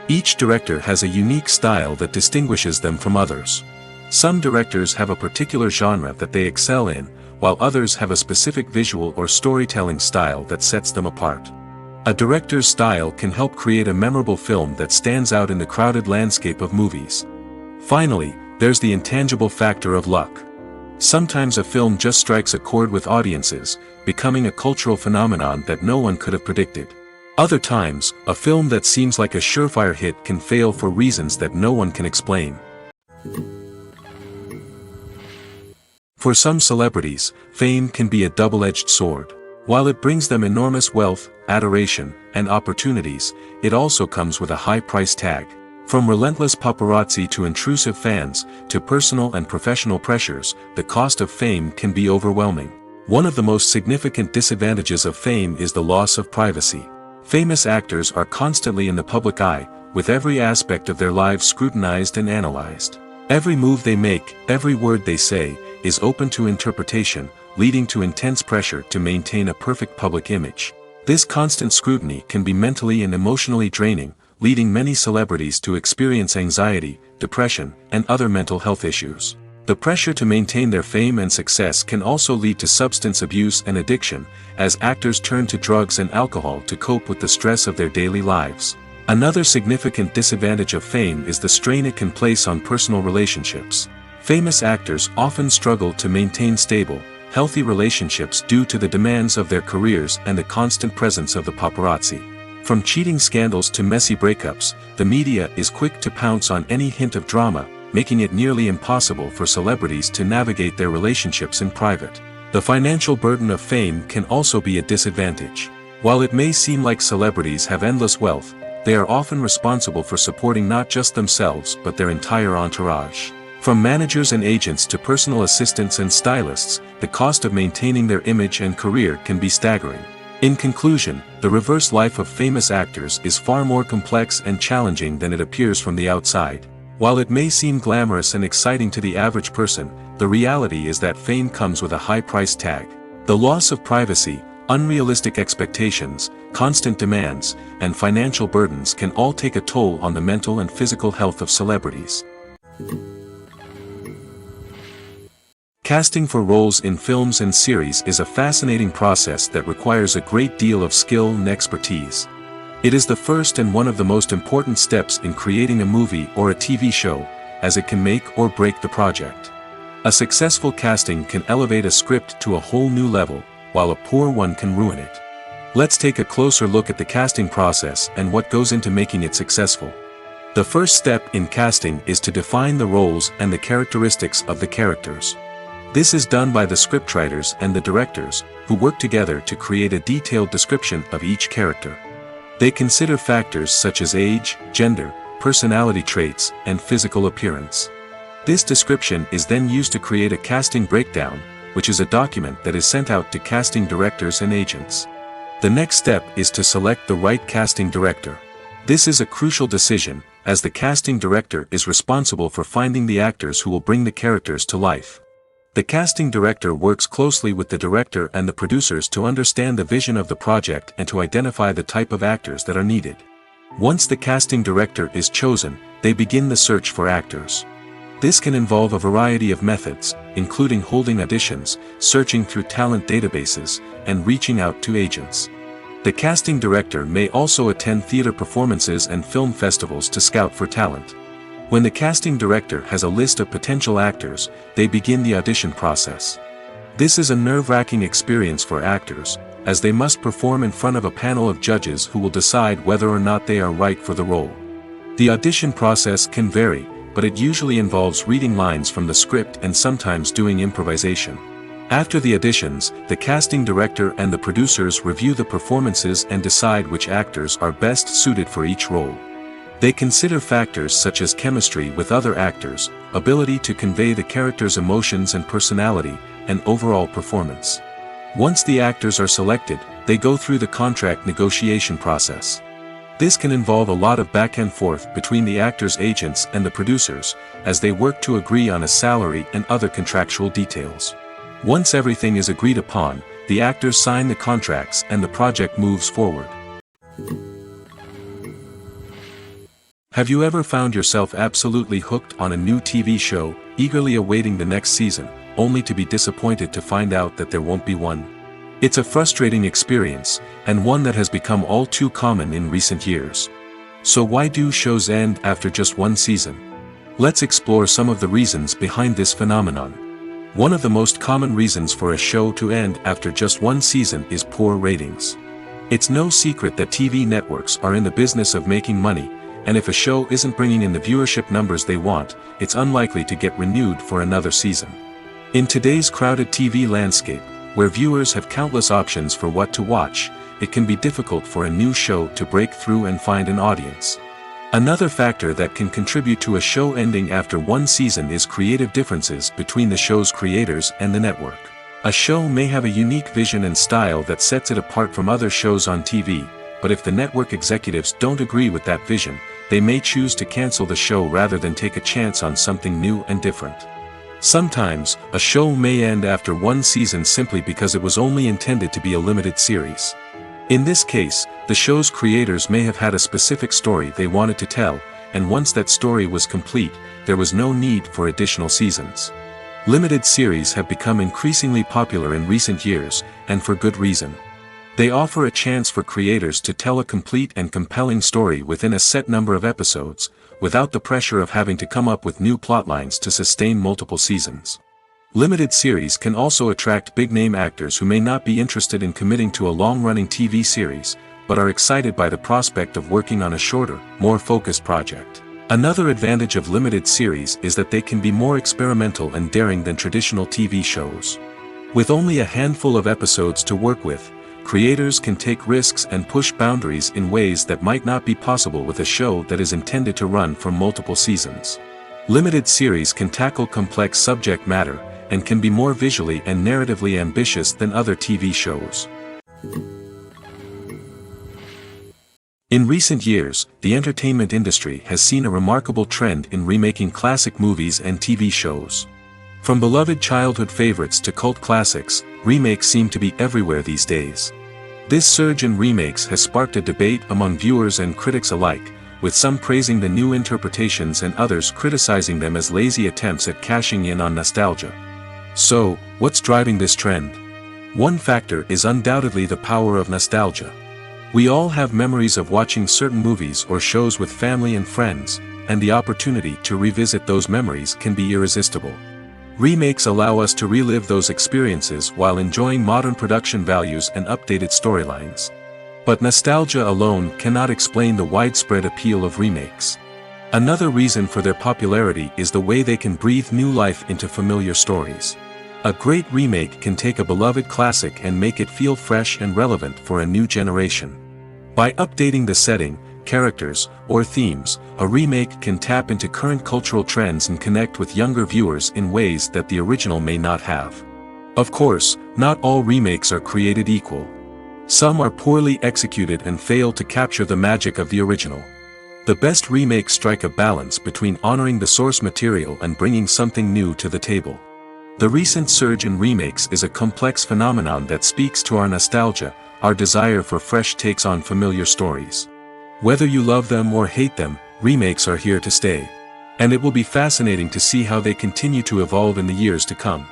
Each director has a unique style that distinguishes them from others. Some directors have a particular genre that they excel in, while others have a specific visual or storytelling style that sets them apart. A director's style can help create a memorable film that stands out in the crowded landscape of movies. Finally, there's the intangible factor of luck. Sometimes a film just strikes a chord with audiences, becoming a cultural phenomenon that no one could have predicted. Other times, a film that seems like a surefire hit can fail for reasons that no one can explain. For some celebrities, fame can be a double-edged sword. While it brings them enormous wealth, adoration, and opportunities, it also comes with a high price tag. From relentless paparazzi to intrusive fans, to personal and professional pressures, the cost of fame can be overwhelming. One of the most significant disadvantages of fame is the loss of privacy. Famous actors are constantly in the public eye, with every aspect of their lives scrutinized and analyzed. Every move they make, every word they say, is open to interpretation, leading to intense pressure to maintain a perfect public image. This constant scrutiny can be mentally and emotionally draining, leading many celebrities to experience anxiety, depression, and other mental health issues. The pressure to maintain their fame and success can also lead to substance abuse and addiction, as actors turn to drugs and alcohol to cope with the stress of their daily lives. Another significant disadvantage of fame is the strain it can place on personal relationships. Famous actors often struggle to maintain stable, healthy relationships due to the demands of their careers and the constant presence of the paparazzi. From cheating scandals to messy breakups, the media is quick to pounce on any hint of drama, making it nearly impossible for celebrities to navigate their relationships in private. The financial burden of fame can also be a disadvantage. While it may seem like celebrities have endless wealth, they are often responsible for supporting not just themselves but their entire entourage. From managers and agents to personal assistants and stylists, the cost of maintaining their image and career can be staggering. In conclusion, the reverse life of famous actors is far more complex and challenging than it appears from the outside. While it may seem glamorous and exciting to the average person, the reality is that fame comes with a high price tag. The loss of privacy, unrealistic expectations, constant demands, and financial burdens can all take a toll on the mental and physical health of celebrities. Casting for roles in films and series is a fascinating process that requires a great deal of skill and expertise. It is the first and one of the most important steps in creating a movie or a TV show, as it can make or break the project. A successful casting can elevate a script to a whole new level, while a poor one can ruin it. Let's take a closer look at the casting process and what goes into making it successful. The first step in casting is to define the roles and the characteristics of the characters. This is done by the scriptwriters and the directors, who work together to create a detailed description of each character. They consider factors such as age, gender, personality traits, and physical appearance. This description is then used to create a casting breakdown, which is a document that is sent out to casting directors and agents. The next step is to select the right casting director. This is a crucial decision, as the casting director is responsible for finding the actors who will bring the characters to life. The casting director works closely with the director and the producers to understand the vision of the project and to identify the type of actors that are needed. Once the casting director is chosen, they begin the search for actors. This can involve a variety of methods, including holding auditions, searching through talent databases, and reaching out to agents. The casting director may also attend theater performances and film festivals to scout for talent. When the casting director has a list of potential actors, they begin the audition process. This is a nerve-wracking experience for actors, as they must perform in front of a panel of judges who will decide whether or not they are right for the role. The audition process can vary, but it usually involves reading lines from the script and sometimes doing improvisation. After the auditions, the casting director and the producers review the performances and decide which actors are best suited for each role. They consider factors such as chemistry with other actors, ability to convey the character's emotions and personality, and overall performance. Once the actors are selected, they go through the contract negotiation process. This can involve a lot of back and forth between the actors' agents and the producers, as they work to agree on a salary and other contractual details. Once everything is agreed upon, the actors sign the contracts and the project moves forward. Have you ever found yourself absolutely hooked on a new TV show, eagerly awaiting the next season, only to be disappointed to find out that there won't be one? It's a frustrating experience, and one that has become all too common in recent years. So why do shows end after just one season? Let's explore some of the reasons behind this phenomenon. One of the most common reasons for a show to end after just one season is poor ratings. It's no secret that TV networks are in the business of making money, and if a show isn't bringing in the viewership numbers they want, it's unlikely to get renewed for another season. In today's crowded TV landscape, where viewers have countless options for what to watch, it can be difficult for a new show to break through and find an audience. Another factor that can contribute to a show ending after one season is creative differences between the show's creators and the network. A show may have a unique vision and style that sets it apart from other shows on TV, but if the network executives don't agree with that vision, they may choose to cancel the show rather than take a chance on something new and different. Sometimes, a show may end after one season simply because it was only intended to be a limited series. In this case, the show's creators may have had a specific story they wanted to tell, and once that story was complete, there was no need for additional seasons. Limited series have become increasingly popular in recent years, and for good reason. They offer a chance for creators to tell a complete and compelling story within a set number of episodes, without the pressure of having to come up with new plotlines to sustain multiple seasons. Limited series can also attract big-name actors who may not be interested in committing to a long-running TV series, but are excited by the prospect of working on a shorter, more focused project. Another advantage of limited series is that they can be more experimental and daring than traditional TV shows. With only a handful of episodes to work with, creators can take risks and push boundaries in ways that might not be possible with a show that is intended to run for multiple seasons. Limited series can tackle complex subject matter, and can be more visually and narratively ambitious than other TV shows. In recent years, the entertainment industry has seen a remarkable trend in remaking classic movies and TV shows. From beloved childhood favorites to cult classics, remakes seem to be everywhere these days. This surge in remakes has sparked a debate among viewers and critics alike, with some praising the new interpretations and others criticizing them as lazy attempts at cashing in on nostalgia. So, what's driving this trend? One factor is undoubtedly the power of nostalgia. We all have memories of watching certain movies or shows with family and friends, and the opportunity to revisit those memories can be irresistible. Remakes allow us to relive those experiences while enjoying modern production values and updated storylines. But nostalgia alone cannot explain the widespread appeal of remakes. Another reason for their popularity is the way they can breathe new life into familiar stories. A great remake can take a beloved classic and make it feel fresh and relevant for a new generation. By updating the setting, characters, or themes, a remake can tap into current cultural trends and connect with younger viewers in ways that the original may not have. Of course, not all remakes are created equal. Some are poorly executed and fail to capture the magic of the original. The best remakes strike a balance between honoring the source material and bringing something new to the table. The recent surge in remakes is a complex phenomenon that speaks to our nostalgia, our desire for fresh takes on familiar stories. Whether you love them or hate them, remakes are here to stay. And it will be fascinating to see how they continue to evolve in the years to come.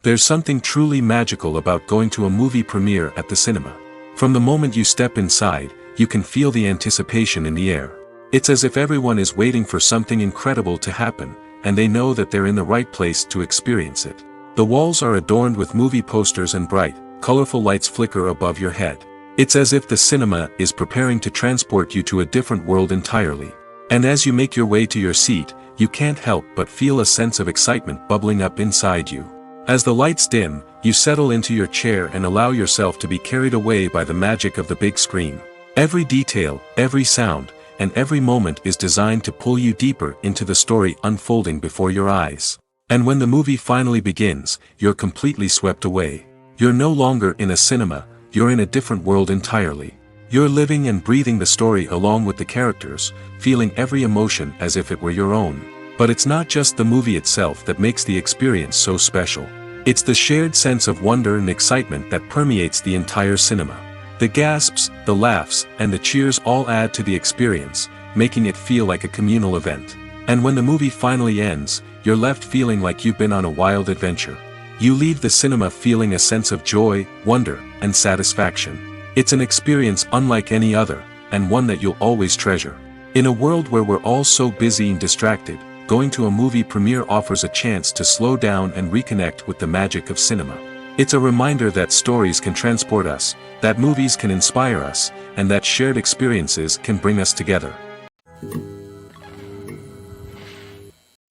There's something truly magical about going to a movie premiere at the cinema. From the moment you step inside, you can feel the anticipation in the air. It's as if everyone is waiting for something incredible to happen, and they know that they're in the right place to experience it. The walls are adorned with movie posters and bright, colorful lights flicker above your head. It's as if the cinema is preparing to transport you to a different world entirely. And as you make your way to your seat, you can't help but feel a sense of excitement bubbling up inside you. As the lights dim, you settle into your chair and allow yourself to be carried away by the magic of the big screen. Every detail, every sound, and every moment is designed to pull you deeper into the story unfolding before your eyes. And when the movie finally begins, you're completely swept away. You're no longer in a cinema, you're in a different world entirely. You're living and breathing the story along with the characters, feeling every emotion as if it were your own. But it's not just the movie itself that makes the experience so special. It's the shared sense of wonder and excitement that permeates the entire cinema. The gasps, the laughs, and the cheers all add to the experience, making it feel like a communal event. And when the movie finally ends, you're left feeling like you've been on a wild adventure. You leave the cinema feeling a sense of joy, wonder, and satisfaction. It's an experience unlike any other, and one that you'll always treasure. In a world where we're all so busy and distracted, going to a movie premiere offers a chance to slow down and reconnect with the magic of cinema. It's a reminder that stories can transport us, that movies can inspire us, and that shared experiences can bring us together.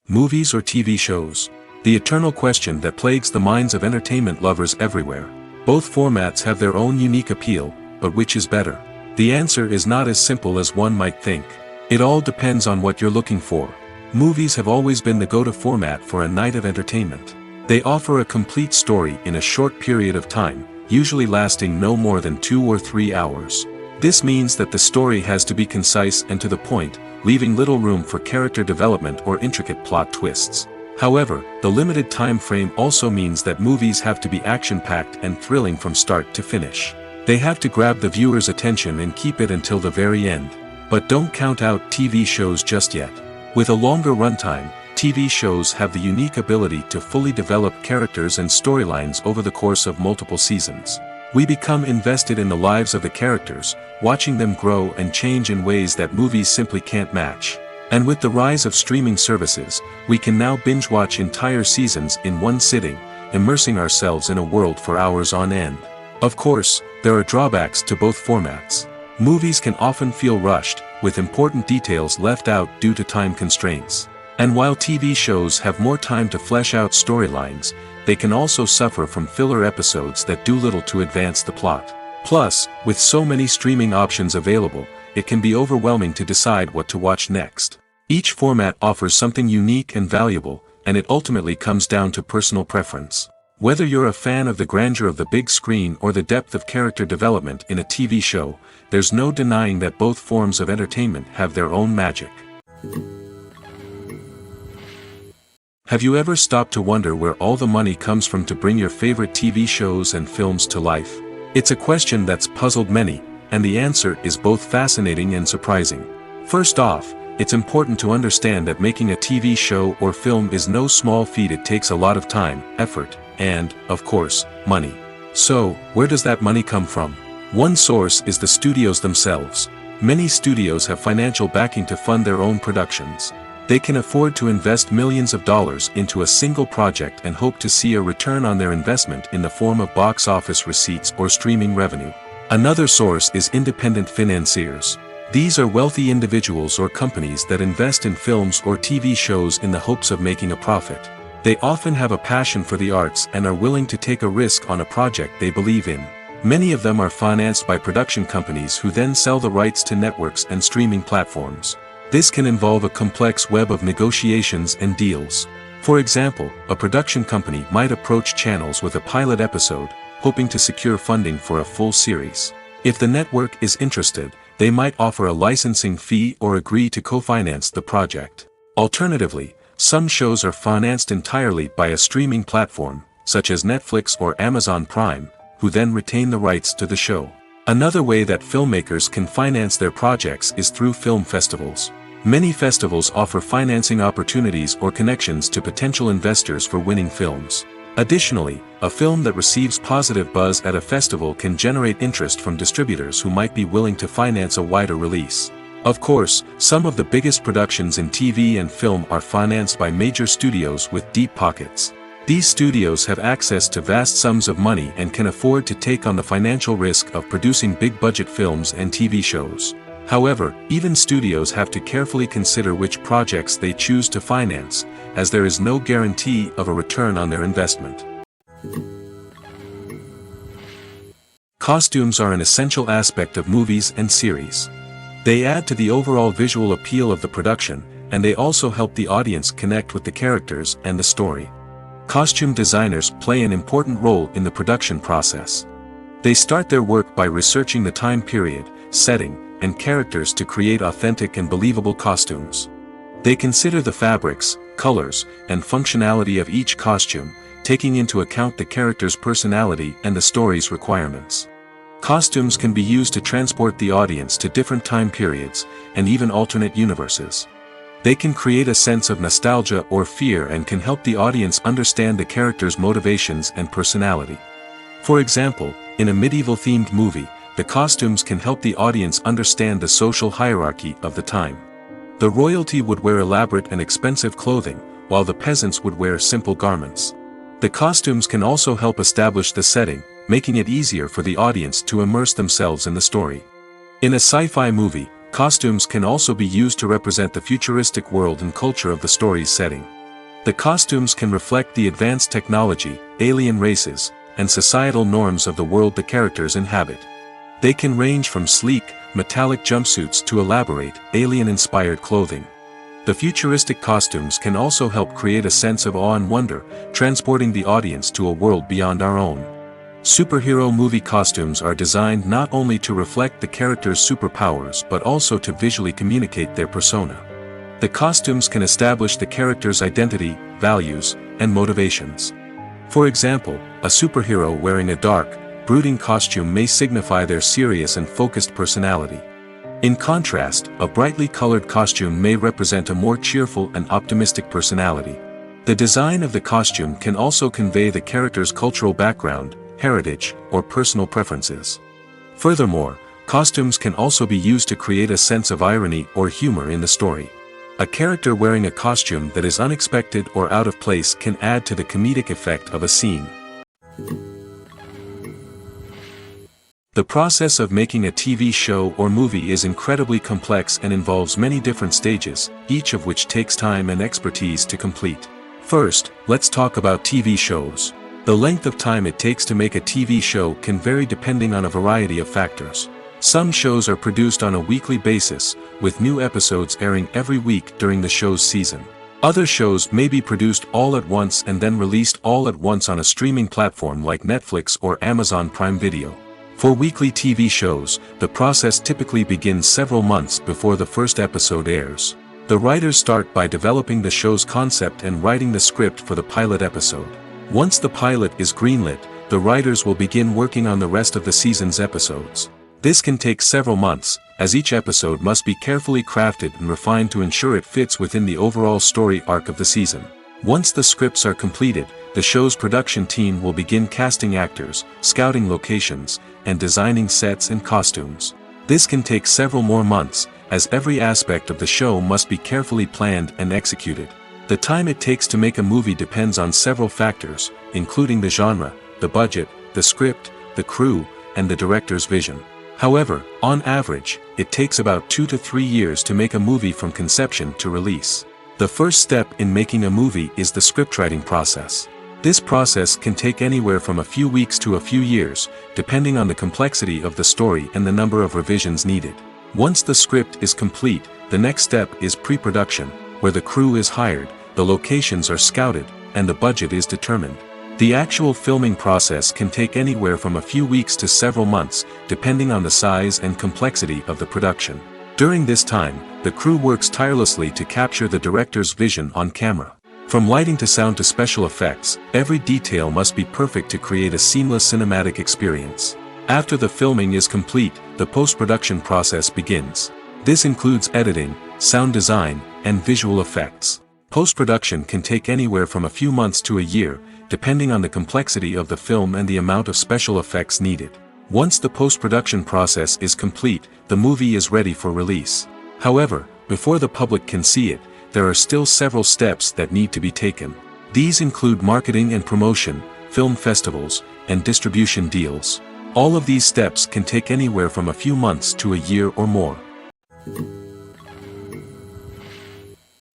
Movies or TV shows? The eternal question that plagues the minds of entertainment lovers everywhere. Both formats have their own unique appeal, but which is better? The answer is not as simple as one might think. It all depends on what you're looking for. Movies have always been the go-to format for a night of entertainment. They offer a complete story in a short period of time, usually lasting no more than 2 or 3 hours. This means that the story has to be concise and to the point, leaving little room for character development or intricate plot twists. However, the limited time frame also means that movies have to be action-packed and thrilling from start to finish. They have to grab the viewer's attention and keep it until the very end. But don't count out TV shows just yet. With a longer runtime, TV shows have the unique ability to fully develop characters and storylines over the course of multiple seasons. We become invested in the lives of the characters, watching them grow and change in ways that movies simply can't match. And with the rise of streaming services, we can now binge-watch entire seasons in one sitting, immersing ourselves in a world for hours on end. Of course, there are drawbacks to both formats. Movies can often feel rushed, with important details left out due to time constraints. And while TV shows have more time to flesh out storylines, they can also suffer from filler episodes that do little to advance the plot. Plus, with so many streaming options available, it can be overwhelming to decide what to watch next. Each format offers something unique and valuable, and it ultimately comes down to personal preference. Whether you're a fan of the grandeur of the big screen or the depth of character development in a TV show, there's no denying that both forms of entertainment have their own magic. Have you ever stopped to wonder where all the money comes from to bring your favorite TV shows and films to life? It's a question that's puzzled many, and the answer is both fascinating and surprising. First off, it's important to understand that making a TV show or film is no small feat. It takes a lot of time, effort, and, of course, money. So, where does that money come from? One source is the studios themselves. Many studios have financial backing to fund their own productions. They can afford to invest millions of dollars into a single project and hope to see a return on their investment in the form of box office receipts or streaming revenue. Another source is independent financiers. These are wealthy individuals or companies that invest in films or TV shows in the hopes of making a profit. They often have a passion for the arts and are willing to take a risk on a project they believe in. Many of them are financed by production companies who then sell the rights to networks and streaming platforms. This can involve a complex web of negotiations and deals. For example, a production company might approach channels with a pilot episode, hoping to secure funding for a full series. If the network is interested, they might offer a licensing fee or agree to co-finance the project. Alternatively, some shows are financed entirely by a streaming platform, such as Netflix or Amazon Prime, who then retain the rights to the show. Another way that filmmakers can finance their projects is through film festivals. Many festivals offer financing opportunities or connections to potential investors for winning films. Additionally, a film that receives positive buzz at a festival can generate interest from distributors who might be willing to finance a wider release. Of course, some of the biggest productions in TV and film are financed by major studios with deep pockets. These studios have access to vast sums of money and can afford to take on the financial risk of producing big-budget films and TV shows. However, even studios have to carefully consider which projects they choose to finance, as there is no guarantee of a return on their investment. Costumes are an essential aspect of movies and series. They add to the overall visual appeal of the production, and they also help the audience connect with the characters and the story. Costume designers play an important role in the production process. They start their work by researching the time period, setting, and characters to create authentic and believable costumes. They consider the fabrics, colors, and functionality of each costume, taking into account the character's personality and the story's requirements. Costumes can be used to transport the audience to different time periods, and even alternate universes. They can create a sense of nostalgia or fear and can help the audience understand the character's motivations and personality. For example, in a medieval-themed movie, the costumes can help the audience understand the social hierarchy of the time. The royalty would wear elaborate and expensive clothing, while the peasants would wear simple garments. The costumes can also help establish the setting, making it easier for the audience to immerse themselves in the story. In a sci-fi movie, costumes can also be used to represent the futuristic world and culture of the story's setting. The costumes can reflect the advanced technology, alien races, and societal norms of the world the characters inhabit. They can range from sleek, metallic jumpsuits to elaborate, alien-inspired clothing. The futuristic costumes can also help create a sense of awe and wonder, transporting the audience to a world beyond our own. Superhero movie costumes are designed not only to reflect the character's superpowers but also to visually communicate their persona. The costumes can establish the character's identity, values, and motivations. For example, a superhero wearing a dark, brooding costume may signify their serious and focused personality. In contrast, a brightly colored costume may represent a more cheerful and optimistic personality. The design of the costume can also convey the character's cultural background, heritage, or personal preferences. Furthermore, costumes can also be used to create a sense of irony or humor in the story. A character wearing a costume that is unexpected or out of place can add to the comedic effect of a scene. The process of making a TV show or movie is incredibly complex and involves many different stages, each of which takes time and expertise to complete. First, let's talk about TV shows. The length of time it takes to make a TV show can vary depending on a variety of factors. Some shows are produced on a weekly basis, with new episodes airing every week during the show's season. Other shows may be produced all at once and then released all at once on a streaming platform like Netflix or Amazon Prime Video. For weekly TV shows, the process typically begins several months before the first episode airs. The writers start by developing the show's concept and writing the script for the pilot episode. Once the pilot is greenlit, the writers will begin working on the rest of the season's episodes. This can take several months, as each episode must be carefully crafted and refined to ensure it fits within the overall story arc of the season. Once the scripts are completed, the show's production team will begin casting actors, scouting locations, and designing sets and costumes. This can take several more months, as every aspect of the show must be carefully planned and executed. The time it takes to make a movie depends on several factors, including the genre, the budget, the script, the crew, and the director's vision. However, on average, it takes about 2 to 3 years to make a movie from conception to release. The first step in making a movie is the scriptwriting process. This process can take anywhere from a few weeks to a few years, depending on the complexity of the story and the number of revisions needed. Once the script is complete, the next step is pre-production, where the crew is hired, the locations are scouted, and the budget is determined. The actual filming process can take anywhere from a few weeks to several months, depending on the size and complexity of the production. During this time, the crew works tirelessly to capture the director's vision on camera. From lighting to sound to special effects, every detail must be perfect to create a seamless cinematic experience. After the filming is complete, the post-production process begins. This includes editing, sound design, and visual effects. Post-production can take anywhere from a few months to a year, depending on the complexity of the film and the amount of special effects needed. Once the post-production process is complete, the movie is ready for release. However, before the public can see it, there are still several steps that need to be taken. These include marketing and promotion, film festivals, and distribution deals. All of these steps can take anywhere from a few months to a year or more.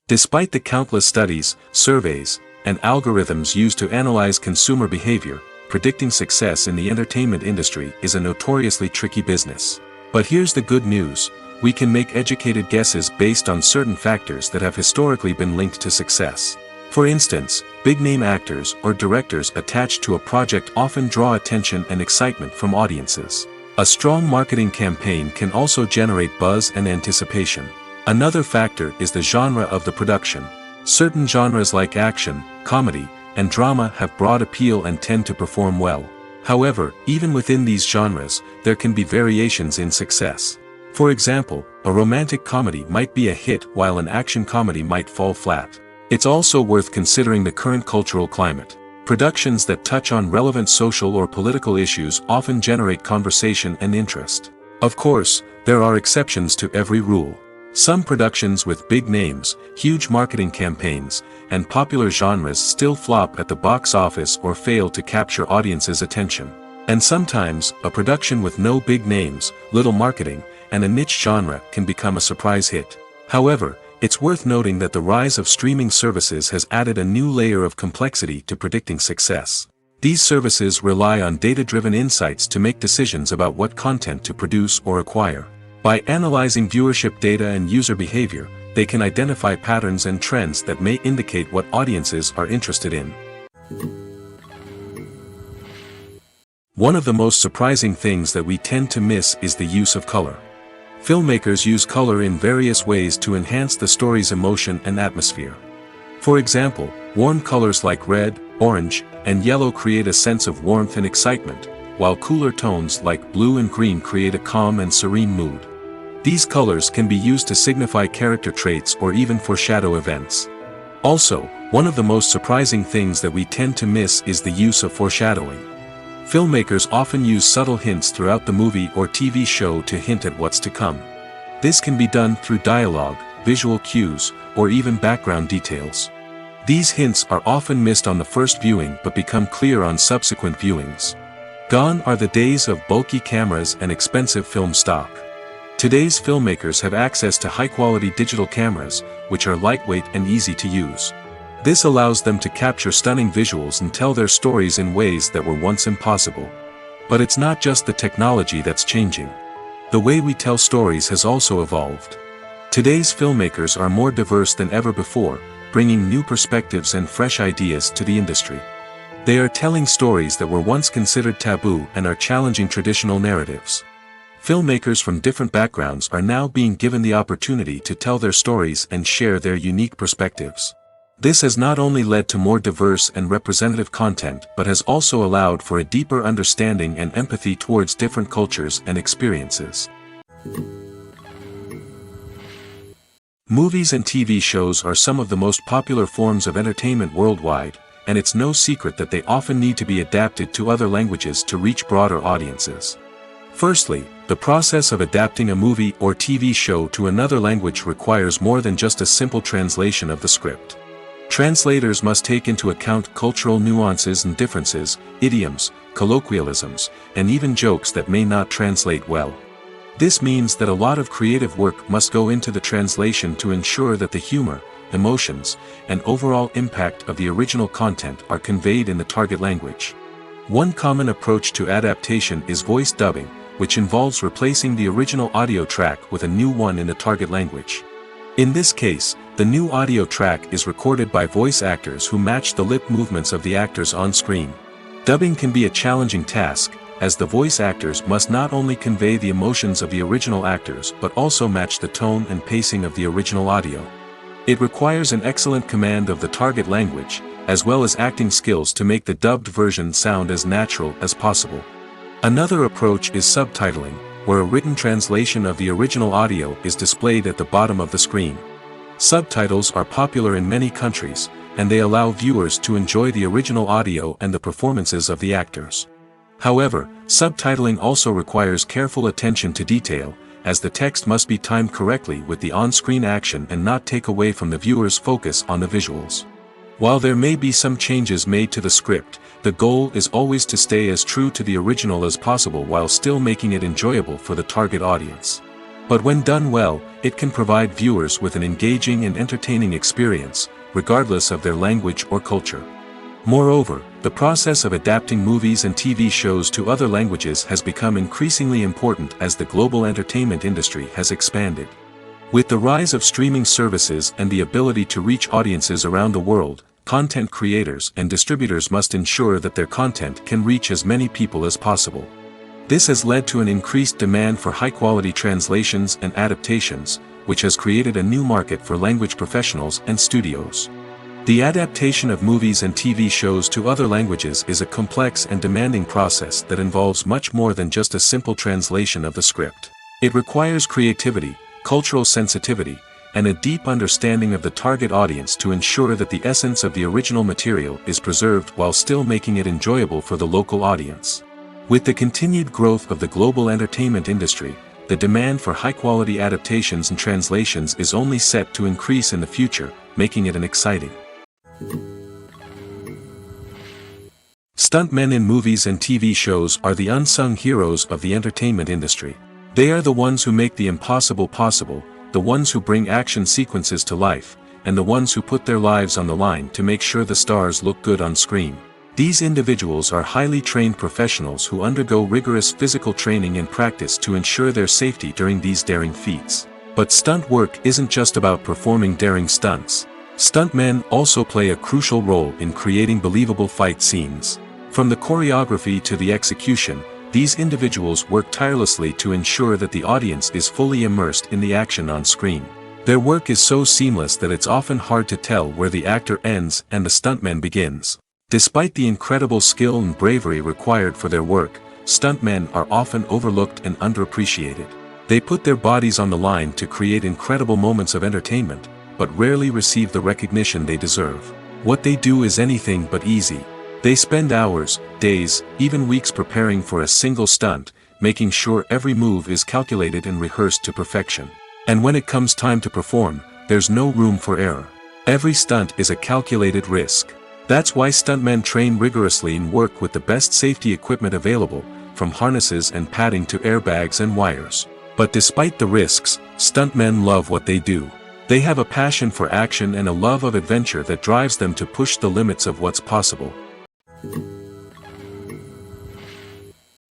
Despite the countless studies, surveys, and algorithms used to analyze consumer behavior, predicting success in the entertainment industry is a notoriously tricky business. But here's the good news: we can make educated guesses based on certain factors that have historically been linked to success. For instance, big-name actors or directors attached to a project often draw attention and excitement from audiences. A strong marketing campaign can also generate buzz and anticipation. Another factor is the genre of the production. Certain genres like action, comedy, and drama have broad appeal and tend to perform well. However, even within these genres, there can be variations in success. For example, a romantic comedy might be a hit while an action comedy might fall flat. It's also worth considering the current cultural climate. Productions that touch on relevant social or political issues often generate conversation and interest. Of course, there are exceptions to every rule. Some productions with big names, huge marketing campaigns, and popular genres still flop at the box office or fail to capture audiences' attention. And sometimes, a production with no big names, little marketing, and a niche genre can become a surprise hit. However, it's worth noting that the rise of streaming services has added a new layer of complexity to predicting success. These services rely on data-driven insights to make decisions about what content to produce or acquire. By analyzing viewership data and user behavior, they can identify patterns and trends that may indicate what audiences are interested in. One of the most surprising things that we tend to miss is the use of color. Filmmakers use color in various ways to enhance the story's emotion and atmosphere. For example, warm colors like red, orange, and yellow create a sense of warmth and excitement, while cooler tones like blue and green create a calm and serene mood. These colors can be used to signify character traits or even foreshadow events. Also, one of the most surprising things that we tend to miss is the use of foreshadowing. Filmmakers often use subtle hints throughout the movie or TV show to hint at what's to come. This can be done through dialogue, visual cues, or even background details. These hints are often missed on the first viewing but become clear on subsequent viewings. Gone are the days of bulky cameras and expensive film stock. Today's filmmakers have access to high-quality digital cameras, which are lightweight and easy to use. This allows them to capture stunning visuals and tell their stories in ways that were once impossible. But it's not just the technology that's changing. The way we tell stories has also evolved. Today's filmmakers are more diverse than ever before, bringing new perspectives and fresh ideas to the industry. They are telling stories that were once considered taboo and are challenging traditional narratives. Filmmakers from different backgrounds are now being given the opportunity to tell their stories and share their unique perspectives. This has not only led to more diverse and representative content but has also allowed for a deeper understanding and empathy towards different cultures and experiences. Movies and TV shows are some of the most popular forms of entertainment worldwide, and it's no secret that they often need to be adapted to other languages to reach broader audiences. Firstly, the process of adapting a movie or TV show to another language requires more than just a simple translation of the script. Translators must take into account cultural nuances and differences, idioms, colloquialisms, and even jokes that may not translate well. This means that a lot of creative work must go into the translation to ensure that the humor, emotions, and overall impact of the original content are conveyed in the target language. One common approach to adaptation is voice dubbing, which involves replacing the original audio track with a new one in the target language. In this case, the new audio track is recorded by voice actors who match the lip movements of the actors on screen. Dubbing can be a challenging task, as the voice actors must not only convey the emotions of the original actors but also match the tone and pacing of the original audio. It requires an excellent command of the target language, as well as acting skills to make the dubbed version sound as natural as possible. Another approach is subtitling, where a written translation of the original audio is displayed at the bottom of the screen. Subtitles are popular in many countries, and they allow viewers to enjoy the original audio and the performances of the actors. However, subtitling also requires careful attention to detail, as the text must be timed correctly with the on-screen action and not take away from the viewer's focus on the visuals. While there may be some changes made to the script, the goal is always to stay as true to the original as possible while still making it enjoyable for the target audience. But when done well, it can provide viewers with an engaging and entertaining experience, regardless of their language or culture. Moreover, the process of adapting movies and TV shows to other languages has become increasingly important as the global entertainment industry has expanded. With the rise of streaming services and the ability to reach audiences around the world, content creators and distributors must ensure that their content can reach as many people as possible. This has led to an increased demand for high-quality translations and adaptations, which has created a new market for language professionals and studios. The adaptation of movies and TV shows to other languages is a complex and demanding process that involves much more than just a simple translation of the script. It requires creativity, cultural sensitivity, and a deep understanding of the target audience to ensure that the essence of the original material is preserved while still making it enjoyable for the local audience. With the continued growth of the global entertainment industry, the demand for high-quality adaptations and translations is only set to increase in the future, making it an exciting. Stuntmen in movies and TV shows are the unsung heroes of the entertainment industry. They are the ones who make the impossible possible, the ones who bring action sequences to life, and the ones who put their lives on the line to make sure the stars look good on screen. These individuals are highly trained professionals who undergo rigorous physical training and practice to ensure their safety during these daring feats. But stunt work isn't just about performing daring stunts. Stuntmen also play a crucial role in creating believable fight scenes. From the choreography to the execution, these individuals work tirelessly to ensure that the audience is fully immersed in the action on screen. Their work is so seamless that it's often hard to tell where the actor ends and the stuntman begins. Despite the incredible skill and bravery required for their work, stuntmen are often overlooked and underappreciated. They put their bodies on the line to create incredible moments of entertainment, but rarely receive the recognition they deserve. What they do is anything but easy. They spend hours, days, even weeks preparing for a single stunt, making sure every move is calculated and rehearsed to perfection. And when it comes time to perform, there's no room for error. Every stunt is a calculated risk. That's why stuntmen train rigorously and work with the best safety equipment available, from harnesses and padding to airbags and wires. But despite the risks, stuntmen love what they do. They have a passion for action and a love of adventure that drives them to push the limits of what's possible.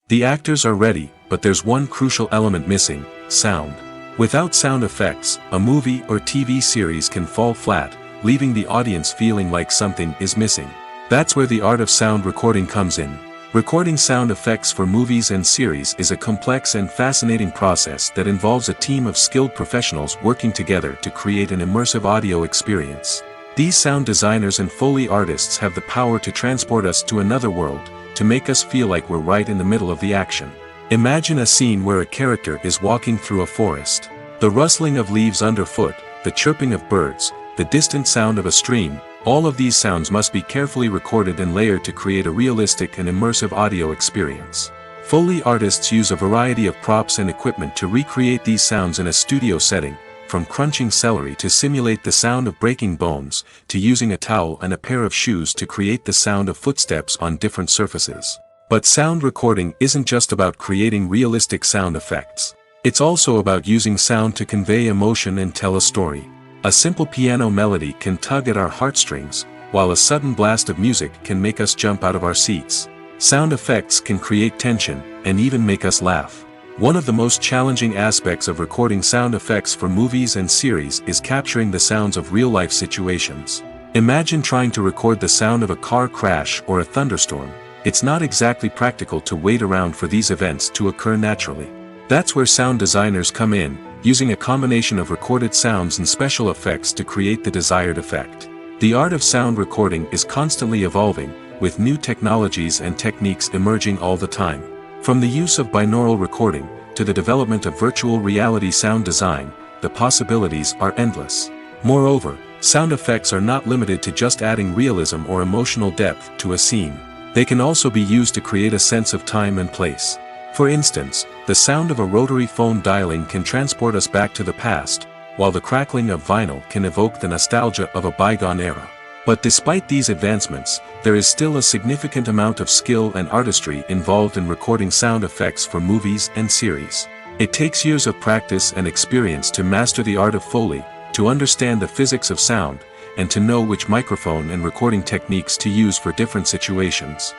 The actors are ready, but there's one crucial element missing: sound. Without sound effects, a movie or TV series can fall flat, leaving the audience feeling like something is missing. That's where the art of sound recording comes in. Recording sound effects for movies and series is a complex and fascinating process that involves a team of skilled professionals working together to create an immersive audio experience. These sound designers and Foley artists have the power to transport us to another world, to make us feel like we're right in the middle of the action. Imagine a scene where a character is walking through a forest. The rustling of leaves underfoot, the chirping of birds, the distant sound of a stream, all of these sounds must be carefully recorded and layered to create a realistic and immersive audio experience. Foley artists use a variety of props and equipment to recreate these sounds in a studio setting, from crunching celery to simulate the sound of breaking bones, to using a towel and a pair of shoes to create the sound of footsteps on different surfaces. But sound recording isn't just about creating realistic sound effects. It's also about using sound to convey emotion and tell a story. A simple piano melody can tug at our heartstrings, while a sudden blast of music can make us jump out of our seats. Sound effects can create tension, and even make us laugh. One of the most challenging aspects of recording sound effects for movies and series is capturing the sounds of real-life situations. Imagine trying to record the sound of a car crash or a thunderstorm. It's not exactly practical to wait around for these events to occur naturally. That's where sound designers come in, using a combination of recorded sounds and special effects to create the desired effect. The art of sound recording is constantly evolving, with new technologies and techniques emerging all the time. From the use of binaural recording, to the development of virtual reality sound design, the possibilities are endless. Moreover, sound effects are not limited to just adding realism or emotional depth to a scene. They can also be used to create a sense of time and place. For instance, the sound of a rotary phone dialing can transport us back to the past, while the crackling of vinyl can evoke the nostalgia of a bygone era. But despite these advancements, there is still a significant amount of skill and artistry involved in recording sound effects for movies and series. It takes years of practice and experience to master the art of Foley, to understand the physics of sound, and to know which microphone and recording techniques to use for different situations.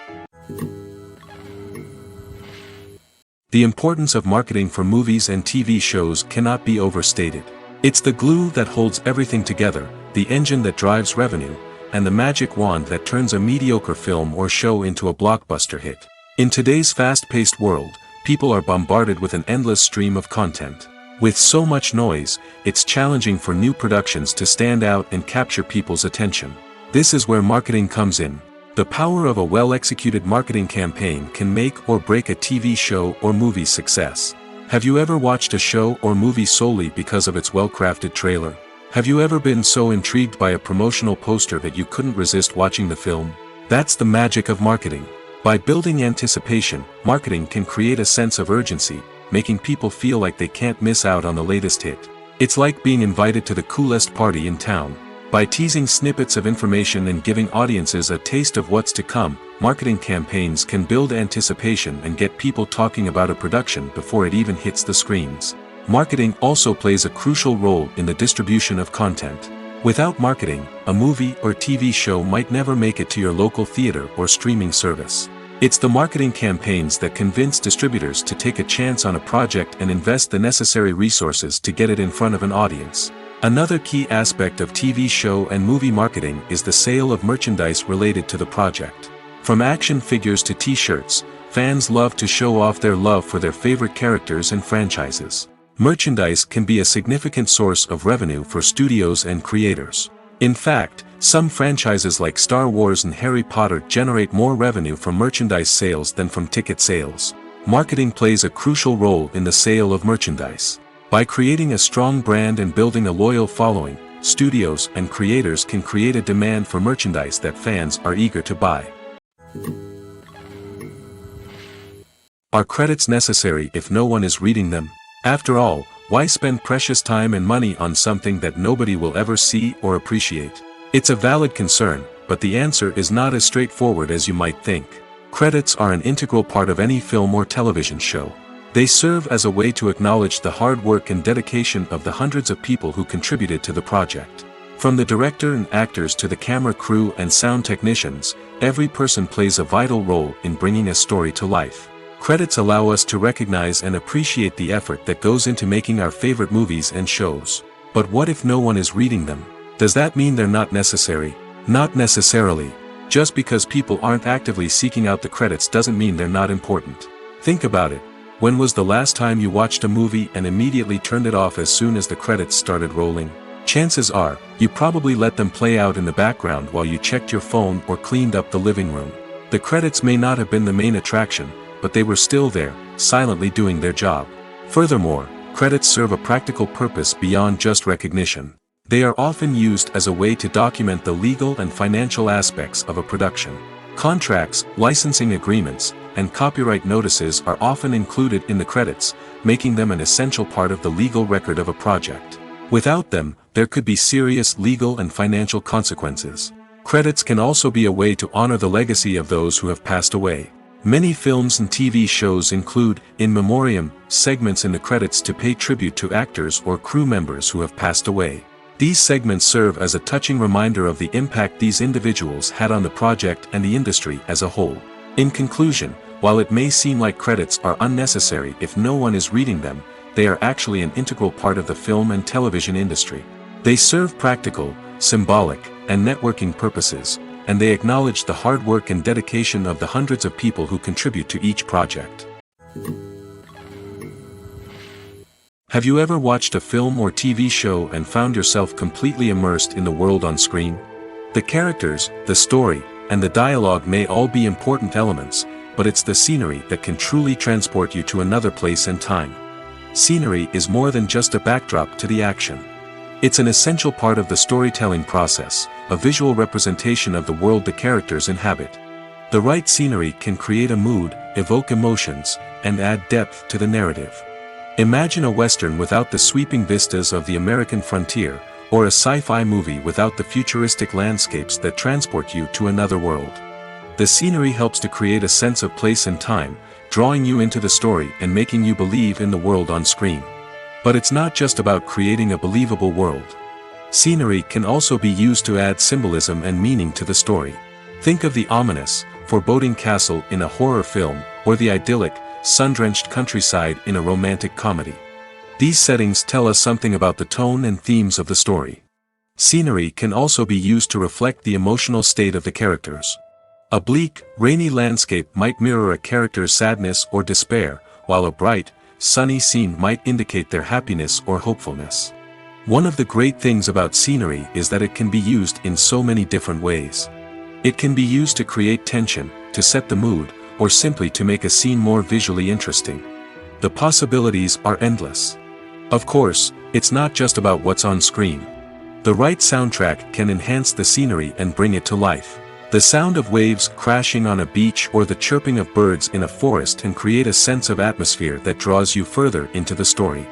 The importance of marketing for movies and TV shows cannot be overstated. It's the glue that holds everything together, the engine that drives revenue, and the magic wand that turns a mediocre film or show into a blockbuster hit. In today's fast-paced world, people are bombarded with an endless stream of content. With so much noise, it's challenging for new productions to stand out and capture people's attention. This is where marketing comes in. The power of a well-executed marketing campaign can make or break a TV show or movie's success. Have you ever watched a show or movie solely because of its well-crafted trailer? Have you ever been so intrigued by a promotional poster that you couldn't resist watching the film? That's the magic of marketing. By building anticipation, marketing can create a sense of urgency, making people feel like they can't miss out on the latest hit. It's like being invited to the coolest party in town. By teasing snippets of information and giving audiences a taste of what's to come, marketing campaigns can build anticipation and get people talking about a production before it even hits the screens. Marketing also plays a crucial role in the distribution of content. Without marketing, a movie or TV show might never make it to your local theater or streaming service. It's the marketing campaigns that convince distributors to take a chance on a project and invest the necessary resources to get it in front of an audience. Another key aspect of TV show and movie marketing is the sale of merchandise related to the project. From action figures to t-shirts, fans love to show off their love for their favorite characters and franchises. Merchandise can be a significant source of revenue for studios and creators. In fact, some franchises like Star Wars and Harry Potter generate more revenue from merchandise sales than from ticket sales. Marketing plays a crucial role in the sale of merchandise. By creating a strong brand and building a loyal following, studios and creators can create a demand for merchandise that fans are eager to buy. Are credits necessary if no one is reading them? After all, why spend precious time and money on something that nobody will ever see or appreciate? It's a valid concern, but the answer is not as straightforward as you might think. Credits are an integral part of any film or television show. They serve as a way to acknowledge the hard work and dedication of the hundreds of people who contributed to the project. From the director and actors to the camera crew and sound technicians, every person plays a vital role in bringing a story to life. Credits allow us to recognize and appreciate the effort that goes into making our favorite movies and shows. But what if no one is reading them? Does that mean they're not necessary? Not necessarily. Just because people aren't actively seeking out the credits doesn't mean they're not important. Think about it. When was the last time you watched a movie and immediately turned it off as soon as the credits started rolling? Chances are, you probably let them play out in the background while you checked your phone or cleaned up the living room. The credits may not have been the main attraction, but they were still there, silently doing their job. Furthermore, credits serve a practical purpose beyond just recognition. They are often used as a way to document the legal and financial aspects of a production. Contracts, licensing agreements, and copyright notices are often included in the credits, making them an essential part of the legal record of a project. Without them, there could be serious legal and financial consequences. Credits can also be a way to honor the legacy of those who have passed away. Many films and TV shows include, in memoriam, segments in the credits to pay tribute to actors or crew members who have passed away. These segments serve as a touching reminder of the impact these individuals had on the project and the industry as a whole. In conclusion, while it may seem like credits are unnecessary if no one is reading them, they are actually an integral part of the film and television industry. They serve practical, symbolic, and networking purposes, and they acknowledge the hard work and dedication of the hundreds of people who contribute to each project. Have you ever watched a film or TV show and found yourself completely immersed in the world on screen? The characters, the story, and the dialogue may all be important elements, but it's the scenery that can truly transport you to another place and time. Scenery is more than just a backdrop to the action. It's an essential part of the storytelling process, a visual representation of the world the characters inhabit. The right scenery can create a mood, evoke emotions, and add depth to the narrative. Imagine a Western without the sweeping vistas of the American frontier, or a sci-fi movie without the futuristic landscapes that transport you to another world. The scenery helps to create a sense of place and time, drawing you into the story and making you believe in the world on screen. But it's not just about creating a believable world. Scenery can also be used to add symbolism and meaning to the story. Think of the ominous, foreboding castle in a horror film, or the idyllic, sun-drenched countryside in a romantic comedy. These settings tell us something about the tone and themes of the story. Scenery can also be used to reflect the emotional state of the characters. A bleak, rainy landscape might mirror a character's sadness or despair, while a bright, sunny scene might indicate their happiness or hopefulness. One of the great things about scenery is that it can be used in so many different ways. It can be used to create tension, to set the mood, or simply to make a scene more visually interesting. The possibilities are endless. Of course, it's not just about what's on screen. The right soundtrack can enhance the scenery and bring it to life. The sound of waves crashing on a beach or the chirping of birds in a forest can create a sense of atmosphere that draws you further into the story.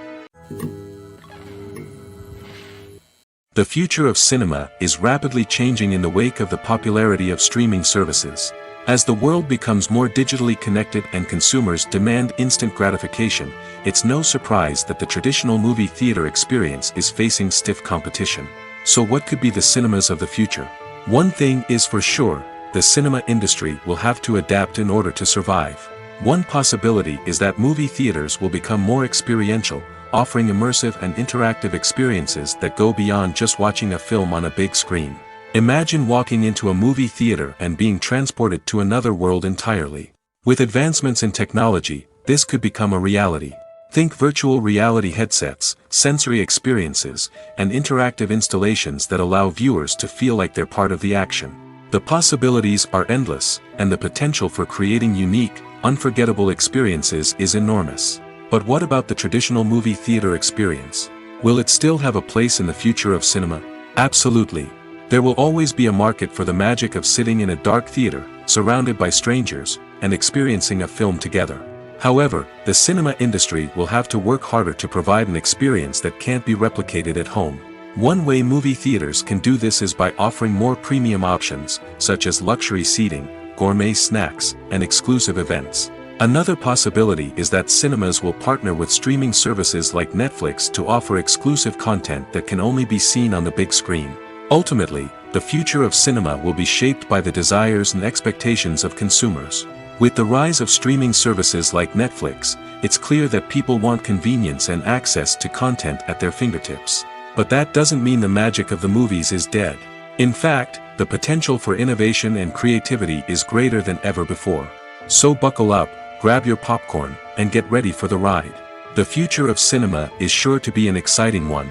The future of cinema is rapidly changing in the wake of the popularity of streaming services. As the world becomes more digitally connected and consumers demand instant gratification, it's no surprise that the traditional movie theater experience is facing stiff competition. So what could be the cinemas of the future? One thing is for sure, the cinema industry will have to adapt in order to survive. One possibility is that movie theaters will become more experiential, offering immersive and interactive experiences that go beyond just watching a film on a big screen. Imagine walking into a movie theater and being transported to another world entirely. With advancements in technology, this could become a reality. Think virtual reality headsets, sensory experiences, and interactive installations that allow viewers to feel like they're part of the action. The possibilities are endless, and the potential for creating unique, unforgettable experiences is enormous. But what about the traditional movie theater experience? Will it still have a place in the future of cinema? Absolutely. There will always be a market for the magic of sitting in a dark theater, surrounded by strangers, and experiencing a film together. However, the cinema industry will have to work harder to provide an experience that can't be replicated at home. One way movie theaters can do this is by offering more premium options, such as luxury seating, gourmet snacks, and exclusive events. Another possibility is that cinemas will partner with streaming services like Netflix to offer exclusive content that can only be seen on the big screen. Ultimately, the future of cinema will be shaped by the desires and expectations of consumers. With the rise of streaming services like Netflix, it's clear that people want convenience and access to content at their fingertips. But that doesn't mean the magic of the movies is dead. In fact, the potential for innovation and creativity is greater than ever before. So buckle up, grab your popcorn, and get ready for the ride. The future of cinema is sure to be an exciting one.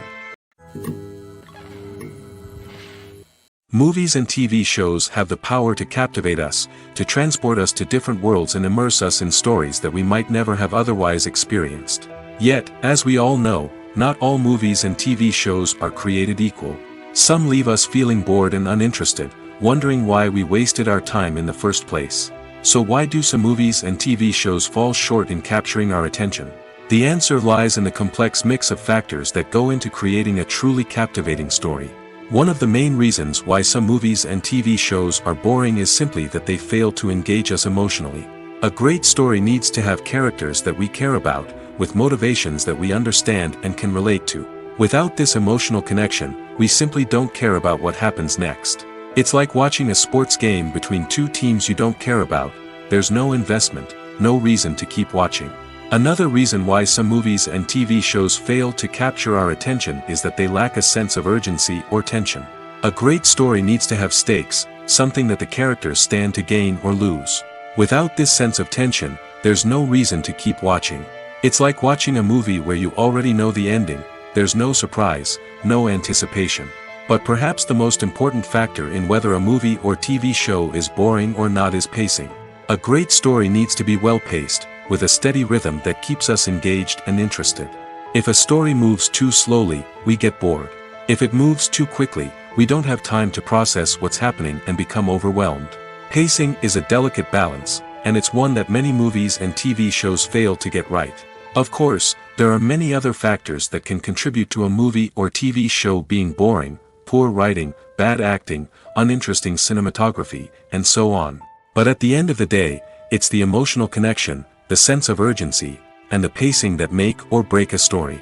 Movies and TV shows have the power to captivate us, to transport us to different worlds and immerse us in stories that we might never have otherwise experienced. Yet, as we all know, not all movies and TV shows are created equal. Some leave us feeling bored and uninterested, wondering why we wasted our time in the first place. So why do some movies and TV shows fall short in capturing our attention? The answer lies in the complex mix of factors that go into creating a truly captivating story. One of the main reasons why some movies and TV shows are boring is simply that they fail to engage us emotionally. A great story needs to have characters that we care about, with motivations that we understand and can relate to. Without this emotional connection, we simply don't care about what happens next. It's like watching a sports game between two teams you don't care about. There's no investment, no reason to keep watching. Another reason why some movies and TV shows fail to capture our attention is that they lack a sense of urgency or tension. A great story needs to have stakes, something that the characters stand to gain or lose. Without this sense of tension, there's no reason to keep watching. It's like watching a movie where you already know the ending. There's no surprise, no anticipation. But perhaps the most important factor in whether a movie or TV show is boring or not is pacing. A great story needs to be well-paced, with a steady rhythm that keeps us engaged and interested. If a story moves too slowly, we get bored. If it moves too quickly, we don't have time to process what's happening and become overwhelmed. Pacing is a delicate balance, and it's one that many movies and TV shows fail to get right. Of course, there are many other factors that can contribute to a movie or TV show being boring: poor writing, bad acting, uninteresting cinematography, and so on. But at the end of the day, it's the emotional connection, the sense of urgency, and the pacing that make or break a story.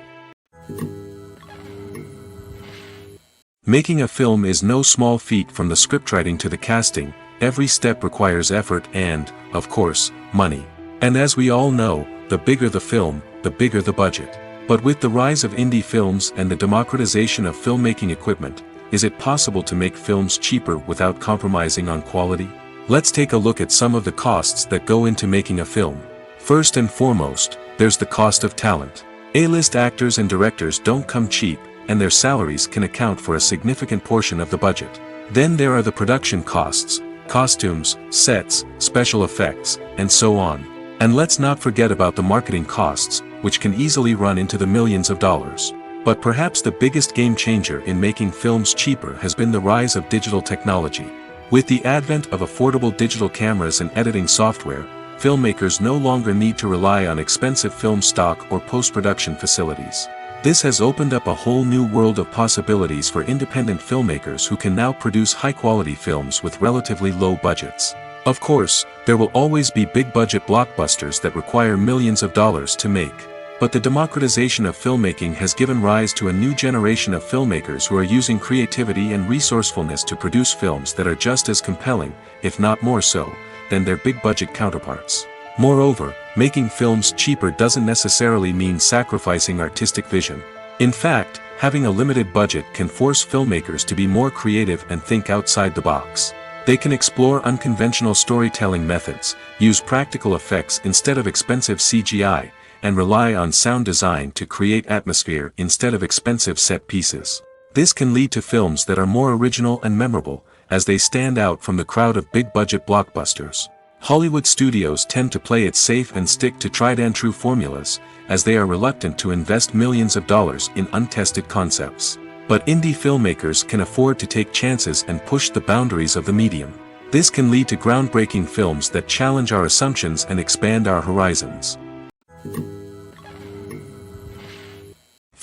Making a film is no small feat. From the scriptwriting to the casting, every step requires effort and, of course, money. And as we all know, the bigger the film, the bigger the budget. But with the rise of indie films and the democratization of filmmaking equipment, is it possible to make films cheaper without compromising on quality? Let's take a look at some of the costs that go into making a film. First and foremost, there's the cost of talent. A-list actors and directors don't come cheap, and their salaries can account for a significant portion of the budget. Then there are the production costs: costumes, sets, special effects, and so on. And let's not forget about the marketing costs, which can easily run into the millions of dollars. But perhaps the biggest game changer in making films cheaper has been the rise of digital technology. With the advent of affordable digital cameras and editing software, filmmakers no longer need to rely on expensive film stock or post-production facilities. This has opened up a whole new world of possibilities for independent filmmakers who can now produce high-quality films with relatively low budgets. Of course, there will always be big-budget blockbusters that require millions of dollars to make. But the democratization of filmmaking has given rise to a new generation of filmmakers who are using creativity and resourcefulness to produce films that are just as compelling, if not more so, than their big-budget counterparts. Moreover, making films cheaper doesn't necessarily mean sacrificing artistic vision. In fact, having a limited budget can force filmmakers to be more creative and think outside the box. They can explore unconventional storytelling methods, use practical effects instead of expensive CGI, and rely on sound design to create atmosphere instead of expensive set pieces. This can lead to films that are more original and memorable, as they stand out from the crowd of big-budget blockbusters. Hollywood studios tend to play it safe and stick to tried-and-true formulas, as they are reluctant to invest millions of dollars in untested concepts. But indie filmmakers can afford to take chances and push the boundaries of the medium. This can lead to groundbreaking films that challenge our assumptions and expand our horizons.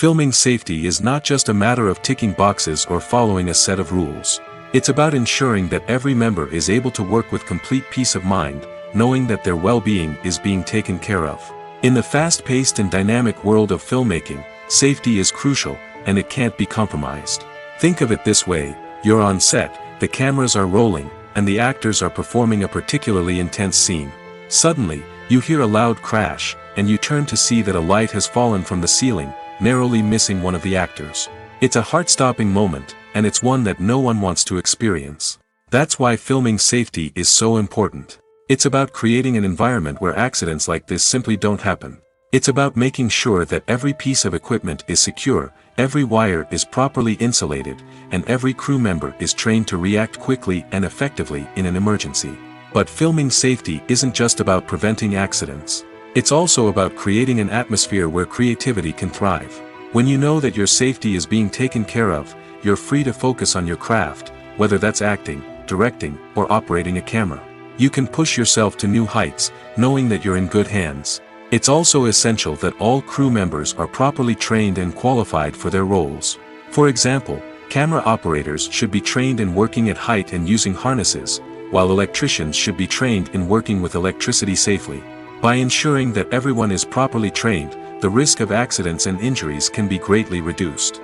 Filming safety is not just a matter of ticking boxes or following a set of rules. It's about ensuring that every member is able to work with complete peace of mind, knowing that their well-being is being taken care of. In the fast-paced and dynamic world of filmmaking, safety is crucial, and it can't be compromised. Think of it this way: you're on set, the cameras are rolling, and the actors are performing a particularly intense scene. Suddenly, you hear a loud crash, and you turn to see that a light has fallen from the ceiling, narrowly missing one of the actors. It's a heart-stopping moment, and it's one that no one wants to experience. That's why filming safety is so important. It's about creating an environment where accidents like this simply don't happen. It's about making sure that every piece of equipment is secure, every wire is properly insulated, and every crew member is trained to react quickly and effectively in an emergency. But filming safety isn't just about preventing accidents. It's also about creating an atmosphere where creativity can thrive. When you know that your safety is being taken care of, you're free to focus on your craft, whether that's acting, directing, or operating a camera. You can push yourself to new heights, knowing that you're in good hands. It's also essential that all crew members are properly trained and qualified for their roles. For example, camera operators should be trained in working at height and using harnesses, while electricians should be trained in working with electricity safely. By ensuring that everyone is properly trained, the risk of accidents and injuries can be greatly reduced.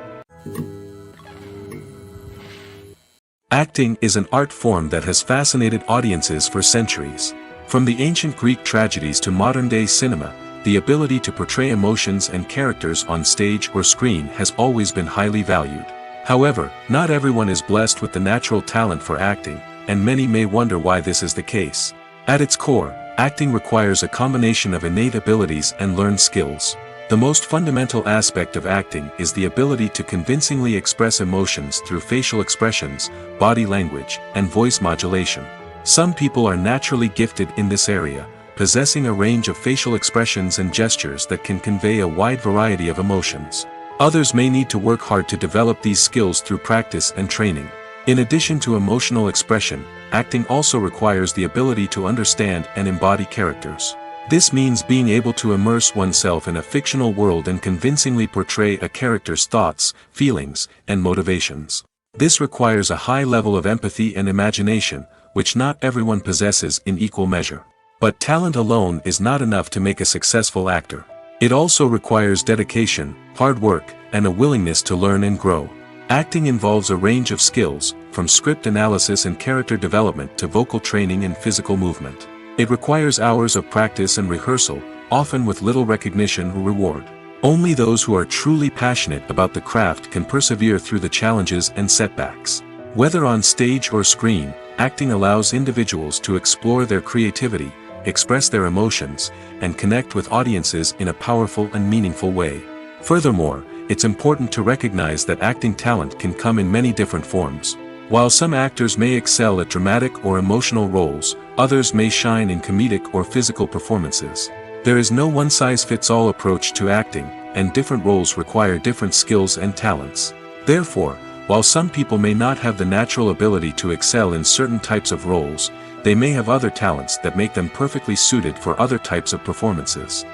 Acting is an art form that has fascinated audiences for centuries. From the ancient Greek tragedies to modern-day cinema, the ability to portray emotions and characters on stage or screen has always been highly valued. However, not everyone is blessed with the natural talent for acting, and many may wonder why this is the case. At its core, acting requires a combination of innate abilities and learned skills. The most fundamental aspect of acting is the ability to convincingly express emotions through facial expressions, body language, and voice modulation. Some people are naturally gifted in this area, possessing a range of facial expressions and gestures that can convey a wide variety of emotions. Others may need to work hard to develop these skills through practice and training. In addition to emotional expression, acting also requires the ability to understand and embody characters. This means being able to immerse oneself in a fictional world and convincingly portray a character's thoughts, feelings, and motivations. This requires a high level of empathy and imagination, which not everyone possesses in equal measure. But talent alone is not enough to make a successful actor. It also requires dedication, hard work, and a willingness to learn and grow. Acting involves a range of skills, from script analysis and character development to vocal training and physical movement. It requires hours of practice and rehearsal, often with little recognition or reward. Only those who are truly passionate about the craft can persevere through the challenges and setbacks. Whether on stage or screen, acting allows individuals to explore their creativity, express their emotions, and connect with audiences in a powerful and meaningful way. Furthermore, it's important to recognize that acting talent can come in many different forms. While some actors may excel at dramatic or emotional roles, others may shine in comedic or physical performances. There is no one-size-fits-all approach to acting, and different roles require different skills and talents. Therefore, while some people may not have the natural ability to excel in certain types of roles, they may have other talents that make them perfectly suited for other types of performances.